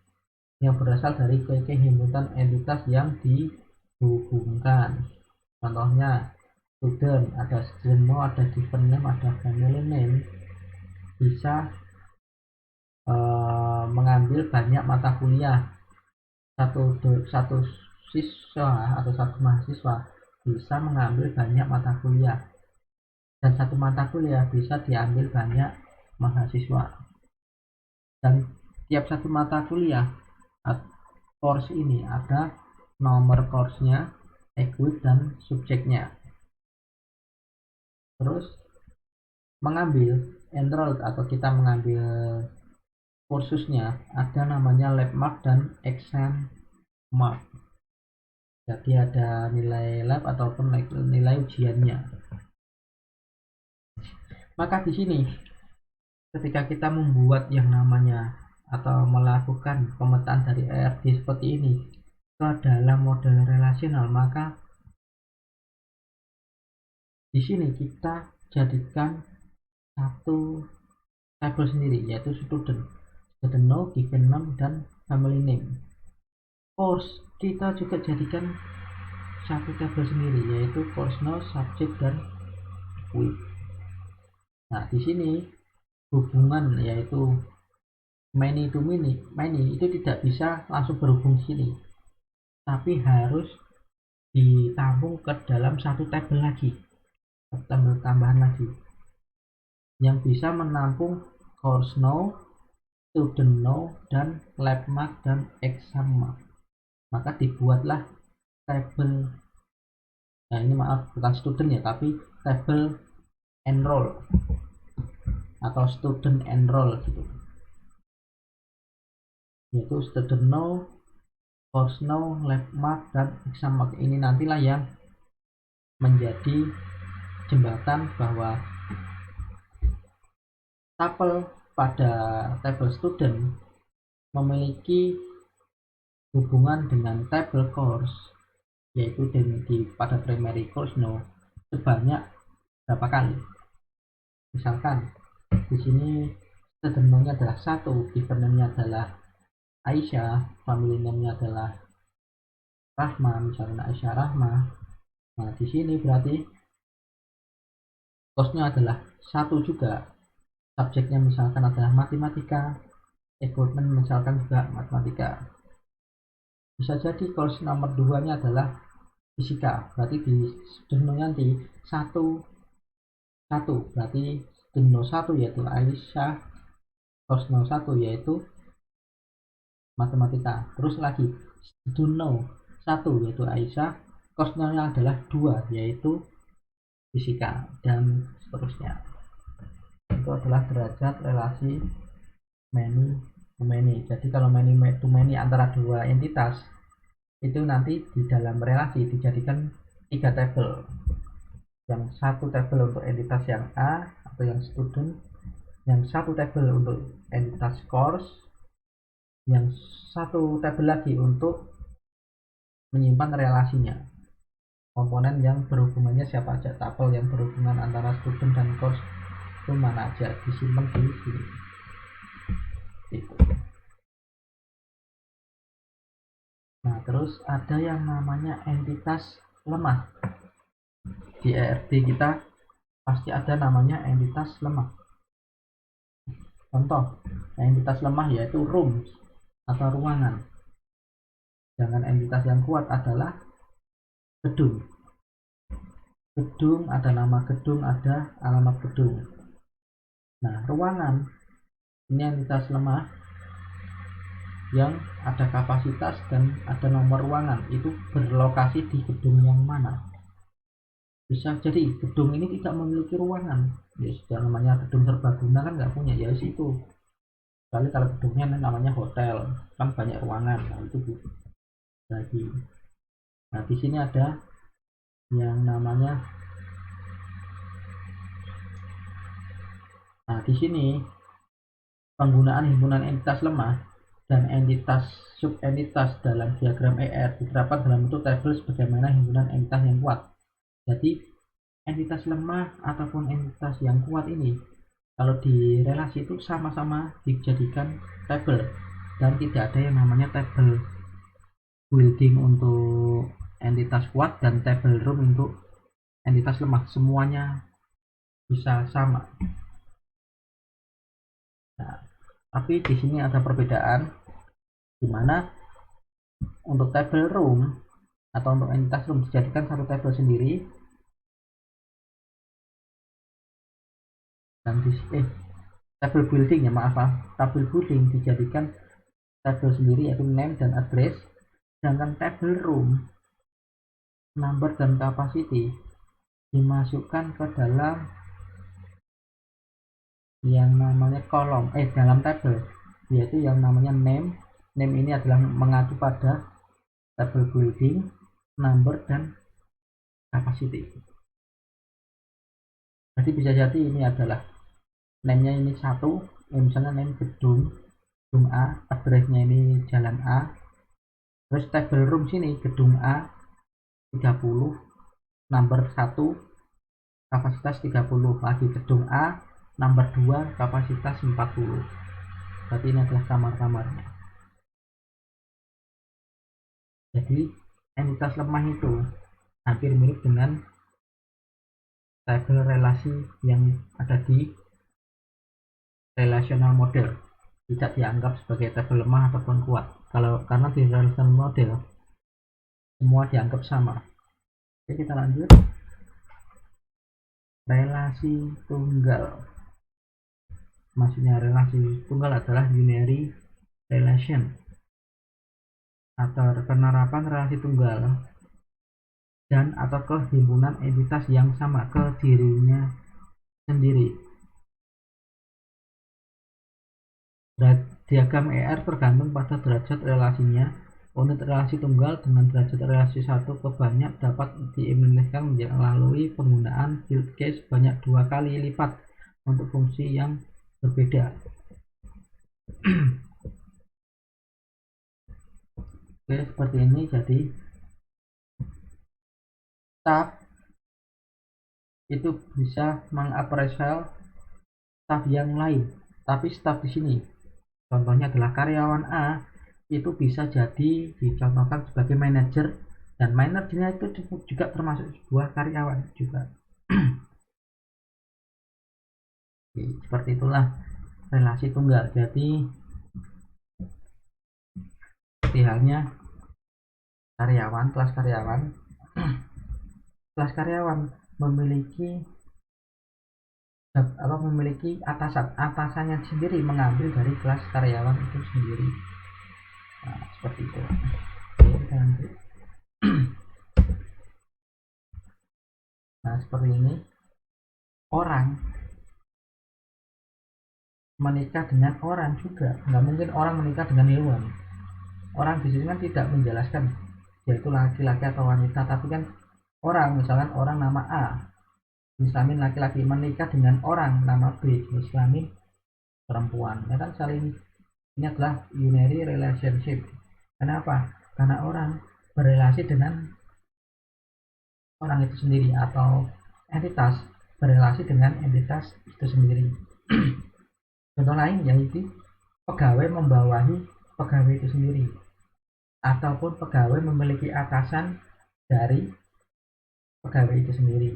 yang berasal dari key himpunan entitas yang dihubungkan. Contohnya student, ada student no, ada given name, ada family name. Bisa mengambil banyak mata kuliah. Satu siswa atau satu mahasiswa bisa mengambil banyak mata kuliah, dan satu mata kuliah bisa diambil banyak mahasiswa. Dan tiap satu mata kuliah course ini ada nomor course-nya, equip, dan subjeknya. Terus mengambil enrolled atau kita mengambil kursusnya ada namanya lab mark dan exam mark. Jadi ada nilai lab ataupun nilai ujiannya. Maka di sini ketika kita membuat yang namanya atau melakukan pemetaan dari ERD seperti ini ke dalam model relasional, maka di sini kita jadikan satu tabel sendiri, yaitu student no, given name, dan family name. Course kita juga jadikan satu tabel sendiri, yaitu course no, subject, dan equip. Nah, di sini hubungan yaitu many to many itu tidak bisa langsung berhubung sini, tapi harus ditampung ke dalam satu tabel lagi, tabel tambahan lagi yang bisa menampung course no, student no, dan lab mark, dan exam mark. Maka dibuatlah tabel, nah ini maaf bukan student ya, tapi tabel enroll atau student enroll gitu. yaitu student no, course no, lab mark, dan exam mark. Ini nantilah yang menjadi jembatan bahwa tabel pada tabel student memiliki hubungan dengan tabel course, yaitu pada primary course no sebanyak berapa kali. Misalkan di sini student no-nya adalah 1, given name-nya adalah Aisyah, family name-nya adalah Rahma, misalnya Aisyah Rahma. Nah, di sini berarti course-nya adalah 1 juga. Subjeknya misalkan adalah matematika, equipment misalkan juga matematika. Bisa jadi course nomor 2-nya adalah fisika, berarti di student nanti 1 berarti student 1 yaitu Aisyah, course 1 yaitu matematika. Terus lagi student 1 yaitu Aisyah, course-nya adalah 2 yaitu fisika, dan seterusnya. Itu adalah derajat relasi many to many. Jadi kalau many to many antara dua entitas, itu nanti di dalam relasi dijadikan 3 tabel. Yang satu tabel untuk entitas yang A atau yang student, yang satu tabel untuk entitas course, yang satu tabel lagi untuk menyimpan relasinya, komponen yang berhubungannya siapa aja. Tabel yang berhubungan antara student dan course itu mana aja, disimpan di sini. Itu. Nah, terus ada yang namanya entitas lemah. Di ERD kita pasti ada namanya entitas lemah. Contoh, entitas lemah yaitu rooms atau ruangan. Sedangkan entitas yang kuat adalah gedung. Gedung, ada nama gedung, ada alamat gedung. Nah, ruangan ini entitas lemah yang ada kapasitas dan ada nomor ruangan, itu berlokasi di gedung yang mana. Bisa jadi gedung ini tidak memiliki ruangan, ya sudah, namanya gedung serbaguna kan nggak punya, ya situ. Kecuali kalau gedungnya namanya hotel, kan banyak ruangan, nah itu lagi. Nah, di sini ada yang namanya, nah di sini penggunaan himpunan entitas lemah dan entitas subentitas dalam diagram ER diterapkan dalam bentuk tabel sebagaimana himpunan entitas yang kuat. Jadi entitas lemah ataupun entitas yang kuat ini kalau di relasi itu sama-sama dijadikan tabel, dan tidak ada yang namanya tabel building untuk entitas kuat dan tabel room untuk entitas lemah, semuanya bisa sama. Nah, tapi di sini ada perbedaan, di mana untuk tabel room atau untuk entitas room dijadikan satu tabel sendiri, dan tabel building ya tabel building dijadikan tabel sendiri yaitu name dan address. Sedangkan tabel room, number dan capacity dimasukkan ke dalam yang namanya kolom dalam tabel, yaitu yang namanya name. Name ini adalah mengacu pada tabel building, number, dan capacity. Jadi bisa jadi ini adalah name-nya ini 1, misalnya name gedung A, address-nya ini jalan A. Terus tabel room sini gedung A 30, number 1, kapasitas 30, lagi gedung A number 2, kapasitas 40. Berarti ini adalah kamar-kamarnya. Jadi entitas lemah itu hampir mirip dengan tabel relasi yang ada di relational model, tidak dianggap sebagai tabel lemah ataupun kuat. Karena di relational model semua dianggap sama. Oke, kita lanjut. Relasi tunggal. Maksudnya relasi tunggal adalah unary relation atau penerapan relasi tunggal dan atau ke himpunan entitas yang sama ke dirinya sendiri. Diagram ER tergantung pada derajat relasinya. Unit relasi tunggal dengan derajat relasi 1 ke banyak dapat diimplementasikan melalui penggunaan build case sebanyak 2 kali lipat untuk fungsi yang berbeda. Oke, seperti ini. Jadi staff itu bisa mengapresiasi staff yang lain, tapi staff di sini contohnya adalah karyawan A itu bisa jadi dicontohkan sebagai manajer, dan manajernya itu juga termasuk sebuah karyawan juga. Seperti itulah relasi tunggal. Jadi seperti halnya karyawan, kelas karyawan memiliki atasannya sendiri mengambil dari kelas karyawan itu sendiri. Nah, seperti itu. Nah, seperti ini. Orang menikah dengan orang juga, nggak mungkin orang menikah dengan hewan. Orang di sini kan tidak menjelaskan yaitu laki-laki atau wanita, tapi kan orang, misalkan orang nama A islamin laki-laki menikah dengan orang nama B islamin perempuan, ya kan saling, ini adalah unary relationship. Kenapa? Karena orang berelasi dengan orang itu sendiri, atau entitas berelasi dengan entitas itu sendiri. Contoh lain yaitu pegawai membawahi pegawai itu sendiri, ataupun pegawai memiliki atasan dari pegawai itu sendiri.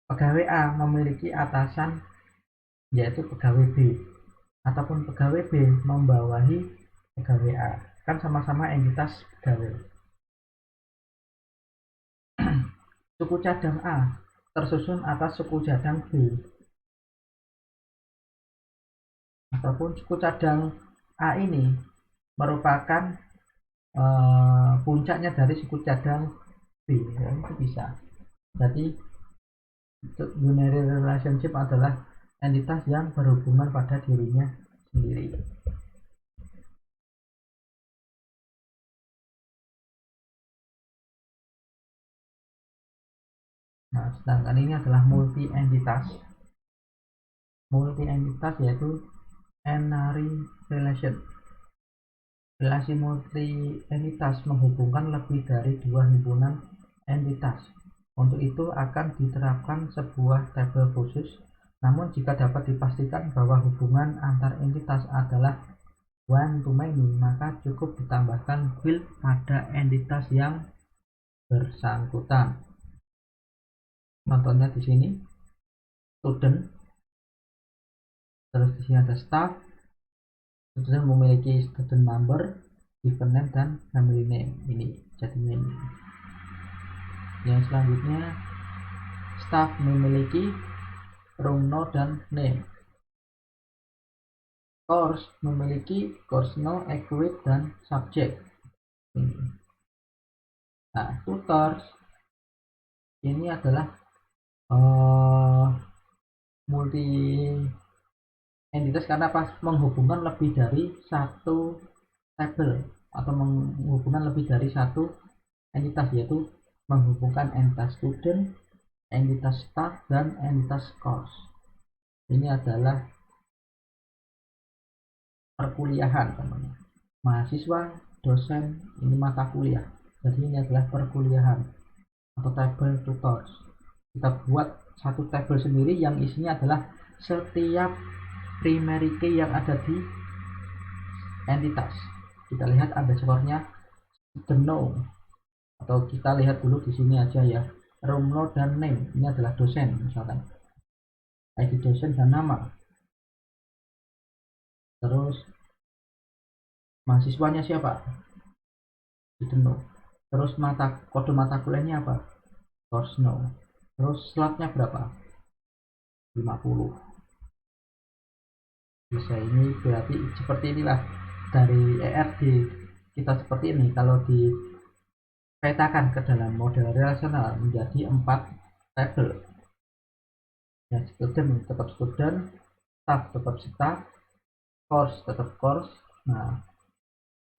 Pegawai A memiliki atasan yaitu pegawai B, ataupun pegawai B membawahi pegawai A, kan sama-sama entitas pegawai. Suku cadang A tersusun atas suku cadang B, ataupun suku cadang A ini merupakan puncaknya dari suku cadang B, ya, itu bisa. Jadi unary relationship adalah entitas yang berhubungan pada dirinya sendiri. Nah, sedangkan ini adalah multi entitas. Multi entitas yaitu n-ary relation. Relasi multi entitas menghubungkan lebih dari dua himpunan entitas. Untuk itu akan diterapkan sebuah tabel khusus. Namun jika dapat dipastikan bahwa hubungan antar entitas adalah one to many, maka cukup ditambahkan build pada entitas yang bersangkutan. Contohnya di sini student, terus di sini ada staff. Student memiliki student number, given name, dan family name. Ini jadinya ini. Yang selanjutnya staff memiliki room no dan name. Course memiliki course no, equate, dan subject. Ini. Nah, tutors ini adalah multi entitas karena pas menghubungkan lebih dari satu tabel atau menghubungkan lebih dari satu entitas, yaitu menghubungkan entitas student, entitas staff, dan entitas course. Ini adalah perkuliahan teman-teman. Mahasiswa, dosen, ini mata kuliah. Jadi ini adalah perkuliahan atau tabel tutors. Kita buat satu tabel sendiri yang isinya adalah setiap primary key yang ada di entitas. Kita lihat ada skornya student no, atau kita lihat dulu di sini aja ya, room no dan name. Ini adalah dosen, misalkan ID dosen dan nama. Terus mahasiswanya siapa? Student no. Terus kode mata kuliahnya apa? Course no. Terus slotnya berapa? 50. Bisa, ini berarti seperti inilah dari ERD kita seperti ini. Kalau dipetakan ke dalam model relasional menjadi 4 tabel. Ya, student tetap student, staff tetap staff, course, tetap course. Nah,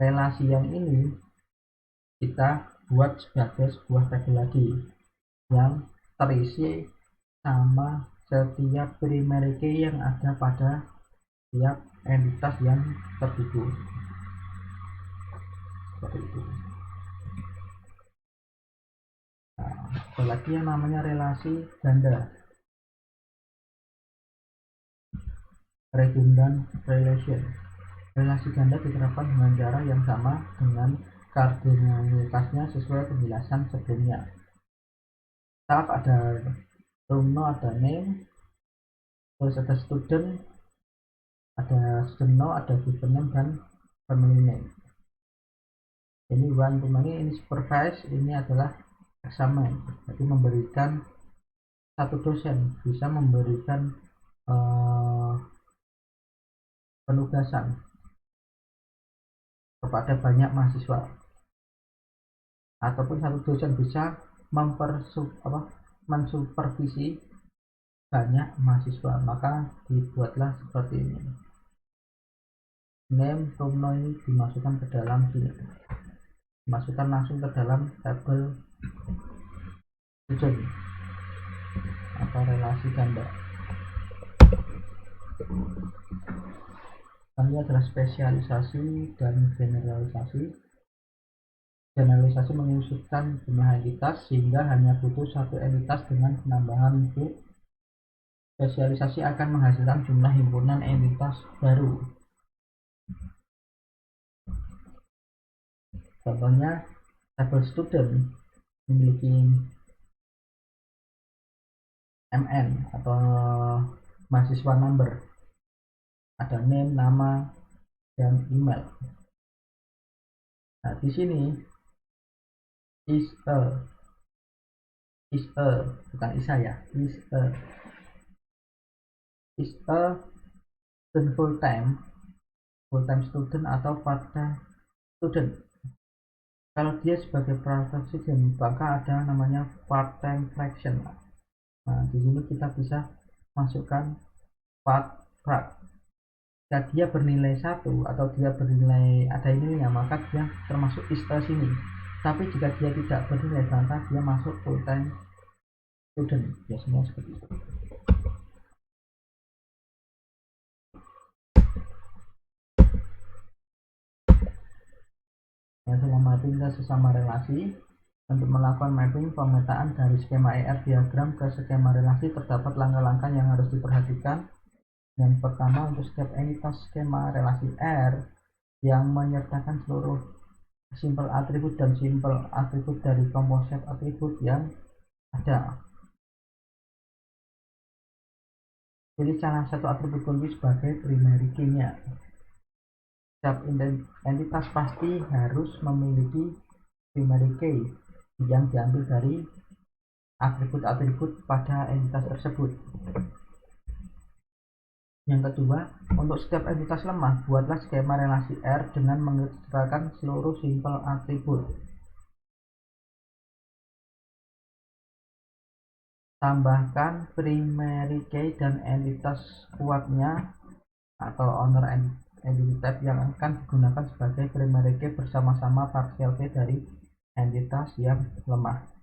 relasi yang ini kita buat sebagai sebuah tabel lagi yang terisi sama setiap primary key yang ada pada setiap entitas yang terhubung seperti itu. Nah, ada lagi yang namanya relasi ganda, redundant relation. Relasi ganda diterapkan dengan cara yang sama dengan kardinalitasnya sesuai penjelasan sebelumnya. Saat ada room, ada name, terus ada student no, ada given name dan family name. Ini one to many, ini supervise, ini adalah examine. Jadi memberikan satu dosen bisa memberikan penugasan kepada banyak mahasiswa, ataupun satu dosen bisa mensupervisi banyak mahasiswa, maka dibuatlah seperti ini. Name room ini dimasukkan ke dalam sini, dimasukkan langsung ke dalam tabel student atau relasi ganda. Ini adalah spesialisasi dan generalisasi. Generalisasi mengusulkan jumlah entitas sehingga hanya butuh satu entitas dengan penambahan itu. Spesialisasi akan menghasilkan jumlah himpunan entitas baru. Contohnya, tabel student memiliki MN atau mahasiswa number, ada name, nama, dan email. Nah, di sini is a bukan isa ya, is a full time student atau part-time student. Kalau dia sebagai part-time student, maka ada namanya part-time fraction. Nah, di sini kita bisa masukkan part. Jika dia bernilai 1 atau dia bernilai ada ininya, maka dia termasuk ISTA sini. Tapi jika dia tidak bernilai, maka dia masuk full time student. Biasanya seperti itu. Yang dalam mapping ke sesama relasi. Untuk melakukan mapping pemetaan dari skema ER diagram ke skema relasi, terdapat langkah-langkah yang harus diperhatikan. Yang pertama, untuk setiap entitas skema relasi R yang menyertakan seluruh simple atribut dan simple atribut dari komposit atribut yang ada. Pilih salah satu atribut kunci sebagai primary key-nya. Setiap entitas pasti harus memiliki primary key yang diambil dari atribut-atribut pada entitas tersebut. Yang kedua, untuk setiap entitas lemah, buatlah skema relasi R dengan mengerjakan seluruh simple atribut. Tambahkan primary key dan entitas kuatnya atau owner entity type yang akan digunakan sebagai primary key bersama-sama partial key dari entitas yang lemah.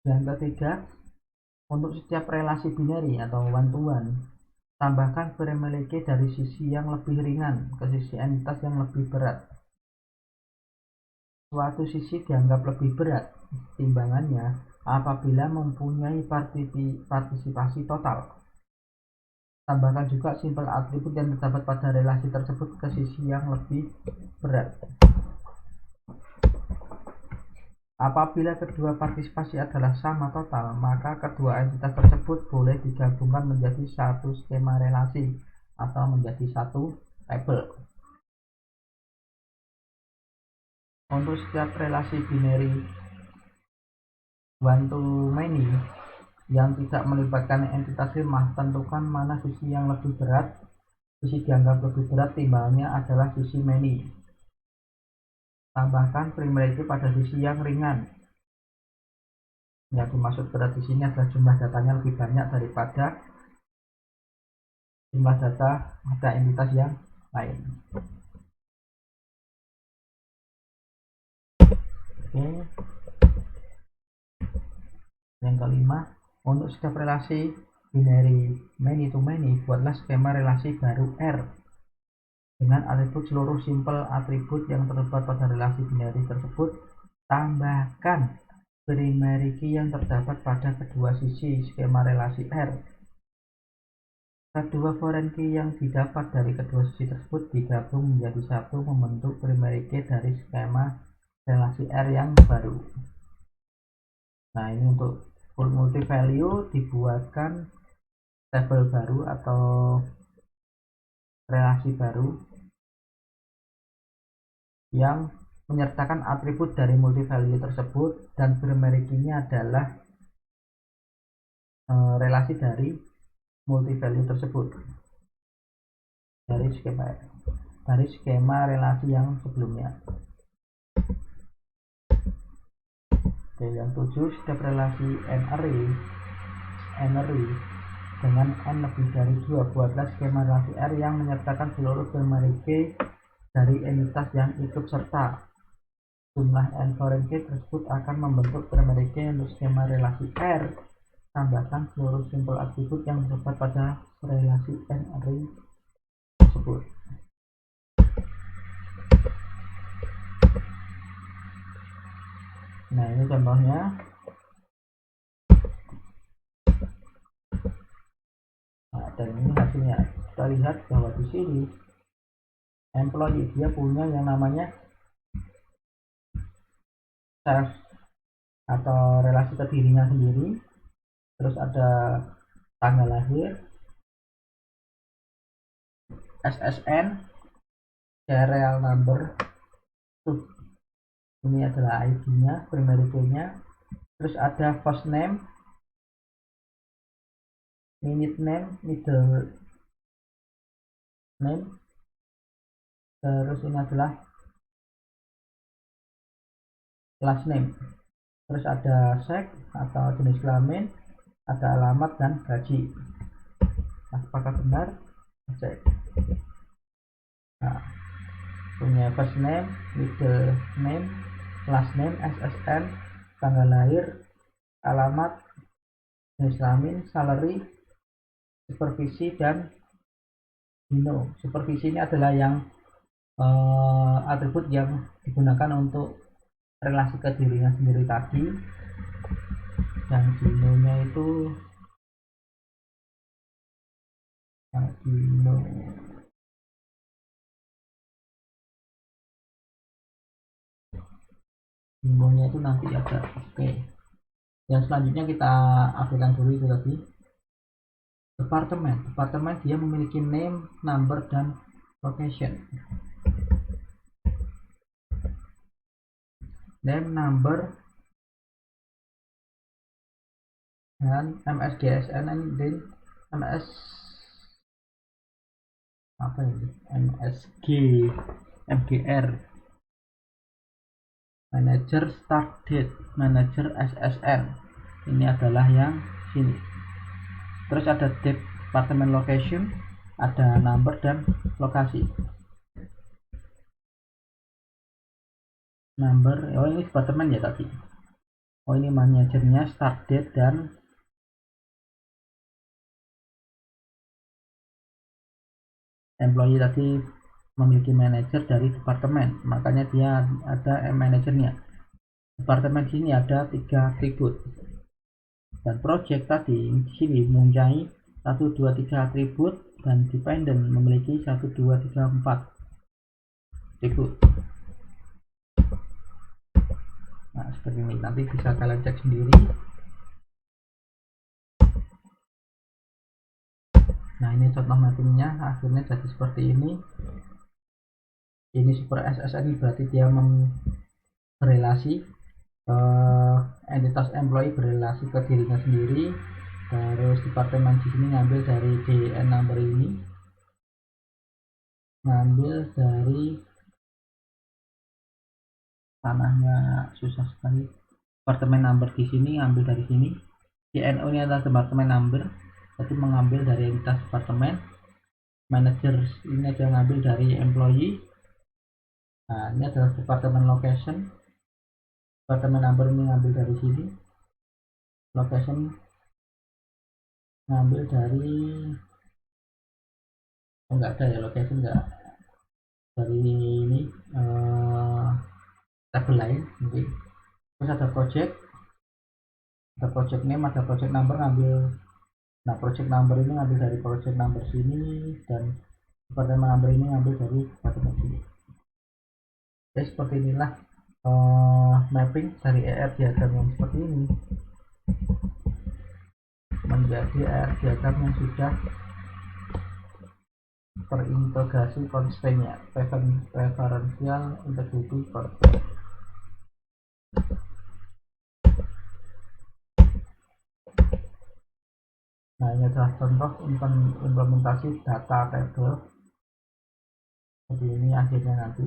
Yang ketiga, untuk setiap relasi binary atau one-to-one, tambahkan primary key dari sisi yang lebih ringan ke sisi entitas yang lebih berat. Suatu sisi dianggap lebih berat timbangannya apabila mempunyai partisipasi total. Tambahkan juga simple atribut yang terdapat pada relasi tersebut ke sisi yang lebih berat. Apabila kedua partisipasi adalah sama total, maka kedua entitas tersebut boleh digabungkan menjadi satu skema relasi atau menjadi satu tabel. Untuk setiap relasi binary one to many yang tidak melibatkan entitas lemah, tentukan mana sisi yang lebih berat. Sisi dianggap lebih berat timbangannya adalah sisi many. Tambahkan primary key pada sisi yang ringan. Yang dimaksud berat di sini adalah jumlah datanya lebih banyak daripada jumlah data pada entitas yang lain. Oke. Yang kelima, untuk setiap relasi binary many to many, buatlah skema relasi baru R dengan atribut seluruh simpel atribut yang terdapat pada relasi binary tersebut. Tambahkan primary key yang terdapat pada kedua sisi skema relasi R. Kedua foreign key yang didapat dari kedua sisi tersebut digabung menjadi satu membentuk primary key dari skema relasi R yang baru. Nah, ini untuk multi value dibuatkan tabel baru atau relasi baru yang menyertakan atribut dari multi value tersebut, dan primary key-nya adalah relasi dari multi value tersebut dari skema relasi yang sebelumnya. Oke, yang 7, setiap relasi n-array dengan n lebih dari 2, buatlah skema relasi R yang menyertakan seluruh primary key dari entitas yang ikut serta. Jumlah n foreign key tersebut akan membentuk primary key untuk skema relasi R. Tambahkan seluruh simpel atribut yang terdapat pada relasi n-array tersebut. Nah, ini contohnya. Nah, dan ini hasilnya. Kita lihat bahwa di sini employee dia punya yang namanya self atau relasi ke dirinya sendiri, terus ada tanggal lahir, SSN, serial number, ini adalah ID-nya, primary key-nya, terus ada first name, minute name, middle name, terus ini adalah last name, terus ada sex atau jenis kelamin, ada alamat dan gaji. Nah, apakah benar? Cek. Nah, punya first name, middle name, last name, SSN, tanggal lahir, alamat, jenis kelamin, salary, supervisi, dan dino. Supervisi ini adalah yang atribut yang digunakan untuk relasi ke dirinya sendiri tadi, dan dino-nya itu dino. Dino-nya itu nanti ada. Oke. Yang selanjutnya kita aplikasikan dulu itu tadi. Departemen dia memiliki name, number, dan location. Name, number, dan MSGSN dan MS apa ini? MSG, MGR, manager start date, manager SSN. Ini adalah yang sini. Terus ada department location, ada number dan lokasi. Number, oh ini departemen ya tadi. Oh ini manajernya, start date, dan employee tadi memiliki manajer dari departemen, makanya dia ada manajernya. Departemen sini ada 3 atribut, dan project tadi di sini mempunyai 1, 2, 3 atribut, dan dependent memiliki 1, 2, 3, 4 atribut. Nah, seperti ini, nanti bisa kalian cek sendiri. Nah, ini contoh mappingnya, akhirnya jadi seperti ini. Ini super SSN berarti dia berelasi, entitas employee berelasi ke dirinya sendiri. Terus departemen di sini ngambil dari DN number ini, ngambil dari tanahnya susah sekali, departemen number di sini, ambil dari sini. DNO ini adalah departemen number, jadi mengambil dari entitas departemen. Manager ini adalah ngambil dari employee. Nah, ini adalah departemen location. Departemen number ini ngambil dari sini. Location ngambil dari enggak ada ya, location enggak dari ini tabel lain mungkin. Terus ada project name, ada project number ngambil. Nah, project number ini ngambil dari project number sini, dan departemen number ini ngambil dari departemen sini. Jadi seperti inilah mapping dari ER diagram yang seperti ini menjadi ER diagram yang sudah terintegrasi constraint-nya, referential integrity constraint. Nah, ini adalah contoh implementasi data table. Jadi ini akhirnya nanti.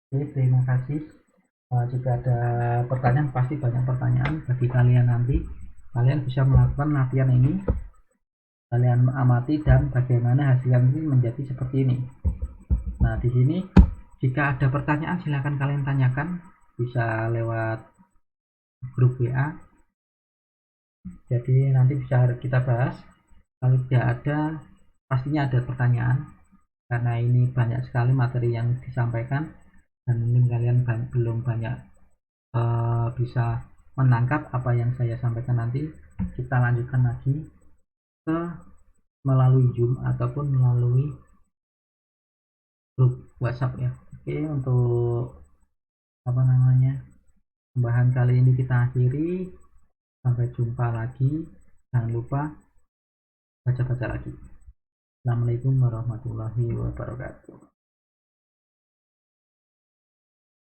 Oke, terima kasih. Jika ada pertanyaan, pasti banyak pertanyaan bagi kalian nanti. Kalian bisa melakukan latihan ini, kalian amati dan bagaimana hasilnya ini menjadi seperti ini. Nah, di sini jika ada pertanyaan silahkan kalian tanyakan, bisa lewat grup WA. Jadi nanti bisa kita bahas. Kalau tidak ada, pastinya ada pertanyaan, karena ini banyak sekali materi yang disampaikan dan mungkin kalian belum banyak bisa menangkap apa yang saya sampaikan. Nanti kita lanjutkan lagi ke melalui Zoom ataupun melalui grup WhatsApp ya. Oke, untuk pembahasan kali ini kita akhiri. Sampai jumpa lagi. Jangan lupa baca-baca lagi. Assalamualaikum warahmatullahi wabarakatuh.